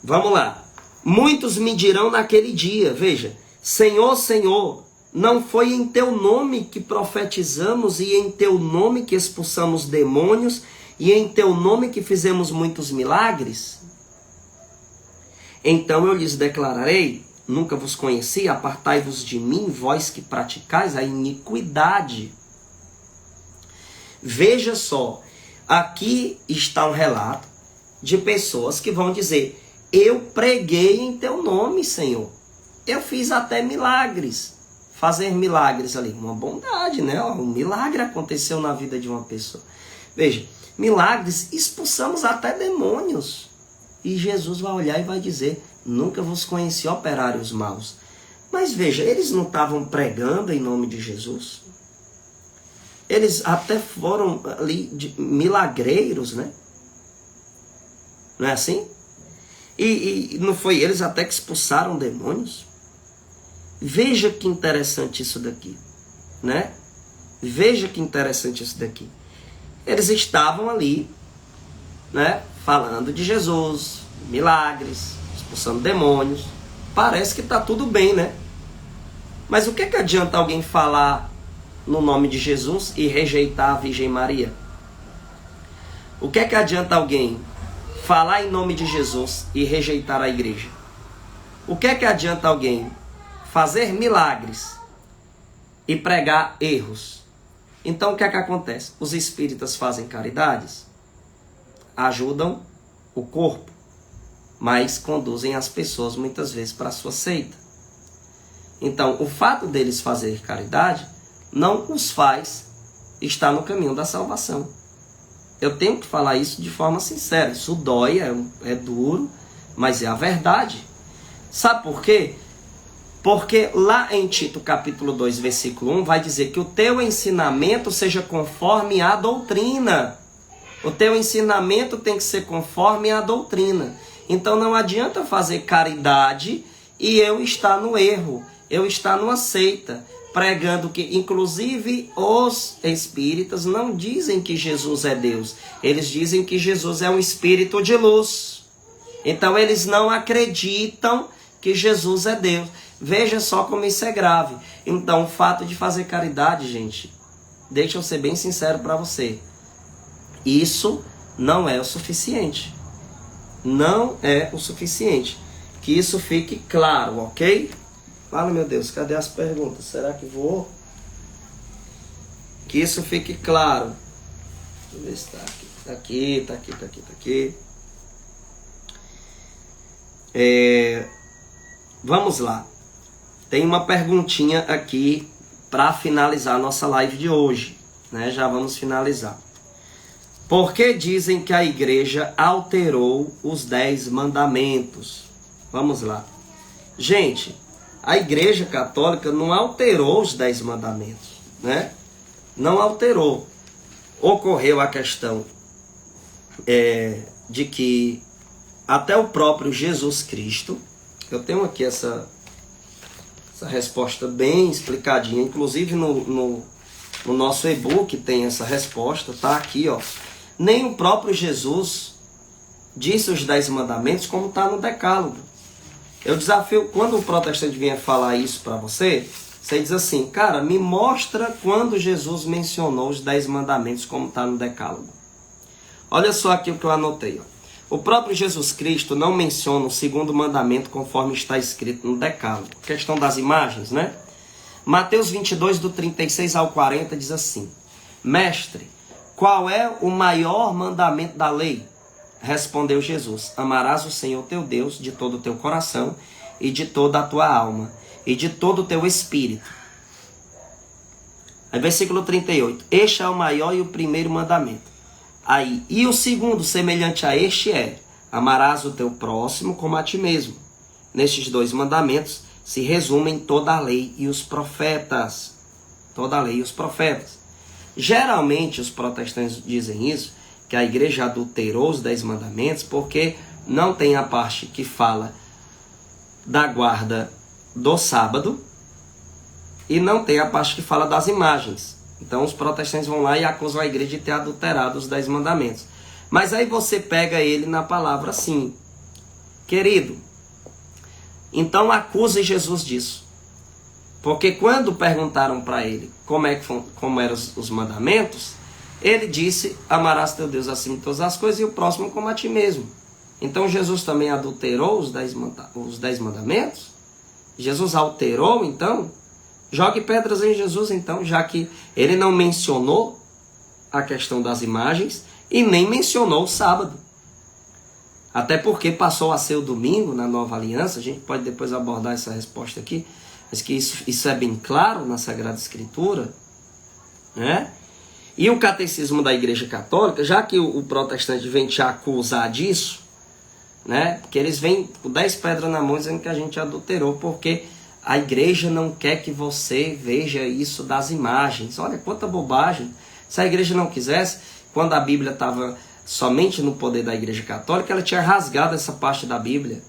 Vamos lá. Muitos me dirão naquele dia, veja, Senhor, Senhor, não foi em teu nome que profetizamos e em teu nome que expulsamos demônios e em teu nome que fizemos muitos milagres? Então eu lhes declararei, nunca vos conheci, apartai-vos de mim, vós que praticais a iniquidade. Veja só, aqui está um relato de pessoas que vão dizer, eu preguei em teu nome, Senhor. Eu fiz até milagres. Fazer milagres ali, uma bondade, né? Um milagre aconteceu na vida de uma pessoa. Veja, milagres, expulsamos até demônios. E Jesus vai olhar e vai dizer, nunca vos conheci, operários maus. Mas veja, eles não estavam pregando em nome de Jesus? Eles até foram ali milagreiros, né? Não é assim? E não foi eles até que expulsaram demônios? Veja que interessante isso daqui, né? Veja que interessante isso daqui. Eles estavam ali, né? Falando de Jesus, milagres, expulsando demônios. Parece que está tudo bem, né? Mas o que adianta alguém falar no nome de Jesus e rejeitar a Virgem Maria? O que adianta alguém falar em nome de Jesus e rejeitar a igreja? O que adianta alguém fazer milagres e pregar erros? Então o que acontece? Os espíritas fazem caridades, ajudam o corpo, mas conduzem as pessoas muitas vezes para a sua seita. Então o fato deles fazer caridade não os faz estar no caminho da salvação. Eu tenho que falar isso de forma sincera. Isso dói, é duro, mas é a verdade. Sabe por quê? Porque lá em Tito capítulo 2, versículo 1, vai dizer que o teu ensinamento seja conforme a doutrina. O teu ensinamento tem que ser conforme a doutrina. Então não adianta fazer caridade e eu estar no erro, eu estar numa seita, pregando que, inclusive, os espíritas não dizem que Jesus é Deus. Eles dizem que Jesus é um espírito de luz. Então eles não acreditam que Jesus é Deus. Veja só como isso é grave. Então o fato de fazer caridade, gente, deixa eu ser bem sincero para você, isso não é o suficiente. Não é o suficiente. Que isso fique claro, ok? Fala, meu Deus, cadê as perguntas? Será que voou? Que isso fique claro. Deixa eu ver se está aqui. Está aqui. Vamos lá. Tem uma perguntinha aqui para finalizar a nossa live de hoje, né? Já vamos finalizar. Por que dizem que a igreja alterou os 10 mandamentos? Vamos lá. Gente, a igreja católica não alterou os 10 mandamentos, né? Não alterou. Ocorreu a questão de que até o próprio Jesus Cristo, eu tenho aqui Essa resposta bem explicadinha. Inclusive no nosso e-book tem essa resposta, tá aqui, ó. Nem o próprio Jesus disse os 10 mandamentos como está no decálogo. Eu desafio, quando o protestante vier falar isso para você, você diz assim, cara, me mostra quando Jesus mencionou os 10 mandamentos como está no decálogo. Olha só aqui o que eu anotei, ó. O próprio Jesus Cristo não menciona o segundo mandamento conforme está escrito no decálogo. Questão das imagens, né? Mateus 22, do 36 ao 40, diz assim, Mestre, qual é o maior mandamento da lei? Respondeu Jesus, amarás o Senhor teu Deus de todo o teu coração e de toda a tua alma e de todo o teu espírito. Aí, versículo 38, este é o maior e o primeiro mandamento. Aí, e o segundo, semelhante a este é, amarás o teu próximo como a ti mesmo. Nestes 2 mandamentos se resumem toda a lei e os profetas. Toda a lei e os profetas. Geralmente os protestantes dizem isso, que a igreja adulterou os 10 mandamentos, porque não tem a parte que fala da guarda do sábado e não tem a parte que fala das imagens. Então os protestantes vão lá e acusam a igreja de ter adulterado os 10 mandamentos. Mas aí você pega ele na palavra assim, querido, então acuse Jesus disso. Porque quando perguntaram para ele como eram os mandamentos, ele disse, amarás teu Deus acima de todas as coisas e o próximo como a ti mesmo. Então Jesus também adulterou os 10 mandamentos? Jesus alterou, então? Jogue pedras em Jesus, então, já que ele não mencionou a questão das imagens e nem mencionou o sábado. Até porque passou a ser o domingo na nova aliança, a gente pode depois abordar essa resposta aqui, mas que isso é bem claro na Sagrada Escritura, né? E o catecismo da Igreja Católica, já que o protestante vem te acusar disso, né? Porque eles vêm com 10 pedras na mão dizendo que a gente adulterou, porque a igreja não quer que você veja isso das imagens. Olha quanta bobagem. Se a igreja não quisesse, quando a Bíblia estava somente no poder da Igreja Católica, ela tinha rasgado essa parte da Bíblia.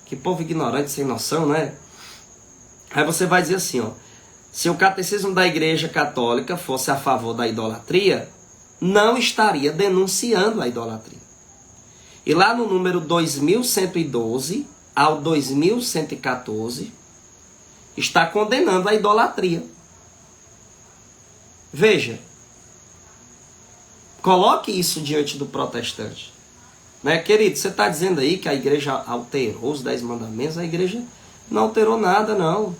Que povo ignorante, sem noção, né? Aí você vai dizer assim, ó, se o catecismo da Igreja Católica fosse a favor da idolatria, não estaria denunciando a idolatria. E lá no número 2112 ao 2114, está condenando a idolatria. Veja, coloque isso diante do protestante. Né, querido, você está dizendo aí que a igreja alterou os 10 mandamentos, a igreja não alterou nada, não.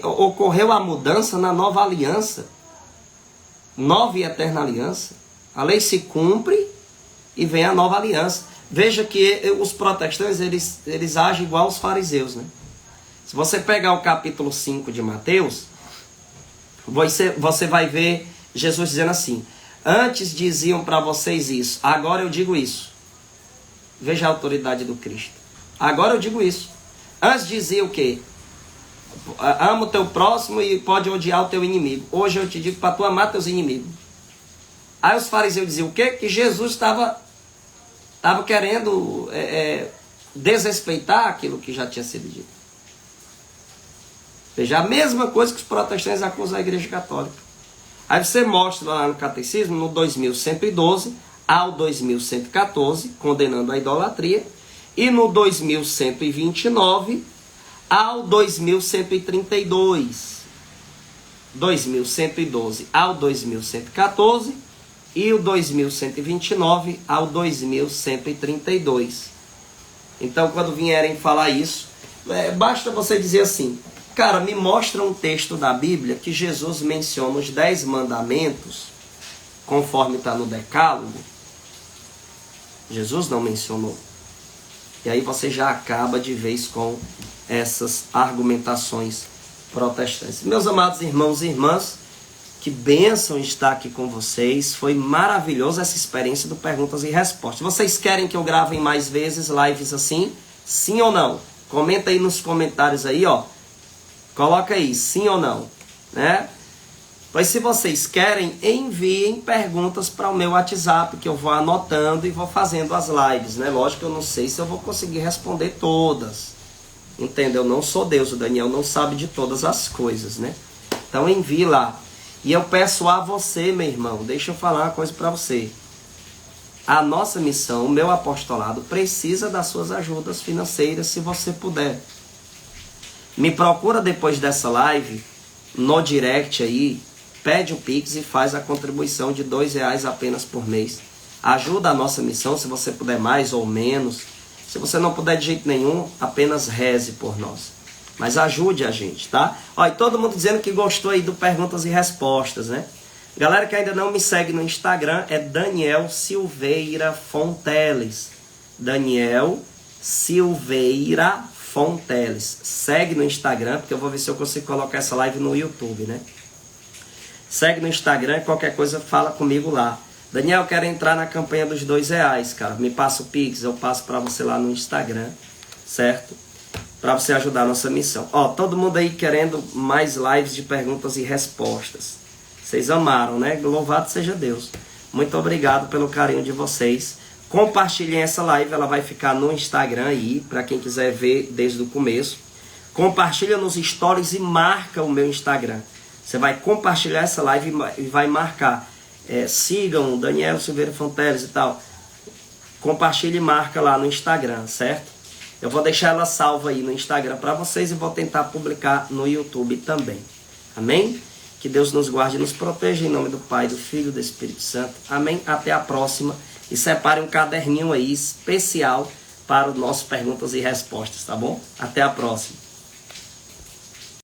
Ocorreu a mudança na nova aliança, nova e eterna aliança. A lei se cumpre e vem a nova aliança. Veja que os protestantes, eles agem igual aos fariseus, né? Se você pegar o capítulo 5 de Mateus, você vai ver Jesus dizendo assim, antes diziam para vocês isso, agora eu digo isso. Veja a autoridade do Cristo. Agora eu digo isso. Antes dizia o quê? Ama o teu próximo e pode odiar o teu inimigo. Hoje eu te digo para tu amar teus inimigos. Aí os fariseus diziam o quê? Que Jesus estava querendo desrespeitar aquilo que já tinha sido dito. Veja, a mesma coisa que os protestantes acusam a Igreja Católica. Aí você mostra lá no Catecismo, no 2112 ao 2114, condenando a idolatria, e no 2129 ao 2132. 2112 ao 2114 e o 2129 ao 2132. Então, quando vierem falar isso, basta você dizer assim, cara, me mostra um texto da Bíblia que Jesus menciona os 10 mandamentos, conforme está no decálogo. Jesus não mencionou. E aí você já acaba de vez com essas argumentações protestantes. Meus amados irmãos e irmãs, que bênção estar aqui com vocês. Foi maravilhosa essa experiência do Perguntas e Respostas. Vocês querem que eu grave mais vezes lives assim? Sim ou não? Comenta aí nos comentários aí, ó. Coloca aí, sim ou não, né? Pois se vocês querem, enviem perguntas para o meu WhatsApp, que eu vou anotando e vou fazendo as lives, né? Lógico que eu não sei se eu vou conseguir responder todas, Entendeu? Eu não sou Deus, o Daniel não sabe de todas as coisas, né? Então envie lá. E eu peço a você, meu irmão, deixa eu falar uma coisa para você. A nossa missão, o meu apostolado, precisa das suas ajudas financeiras, se você puder. Me procura depois dessa live, no direct aí, pede o Pix e faz a contribuição de R$2 apenas por mês. Ajuda a nossa missão, se você puder mais ou menos. Se você não puder de jeito nenhum, apenas reze por nós. Mas ajude a gente, tá? Ó, e todo mundo dizendo que gostou aí do Perguntas e Respostas, né? Galera que ainda não me segue no Instagram, é Daniel Silveira Fonteles. Daniel Silveira Fonteles. Segue no Instagram, porque eu vou ver se eu consigo colocar essa live no YouTube, né? Segue no Instagram, qualquer coisa fala comigo lá. Daniel, eu quero entrar na campanha dos R$2, cara. Me passa o Pix, eu passo para você lá no Instagram, certo? Para você ajudar a nossa missão. Ó, todo mundo aí querendo mais lives de perguntas e respostas. Vocês amaram, né? Louvado seja Deus. Muito obrigado pelo carinho de vocês. Compartilhem essa live, ela vai ficar no Instagram aí, para quem quiser ver desde o começo. Compartilha nos stories e marca o meu Instagram. Você vai compartilhar essa live e vai marcar. Sigam Daniel Silveira Fonteles e tal. Compartilhe e marca lá no Instagram, certo? Eu vou deixar ela salva aí no Instagram para vocês e vou tentar publicar no YouTube também. Amém? Que Deus nos guarde e nos proteja em nome do Pai, do Filho e do Espírito Santo. Amém? Até a próxima. E separe um caderninho aí especial para o nosso Perguntas e Respostas, tá bom? Até a próxima.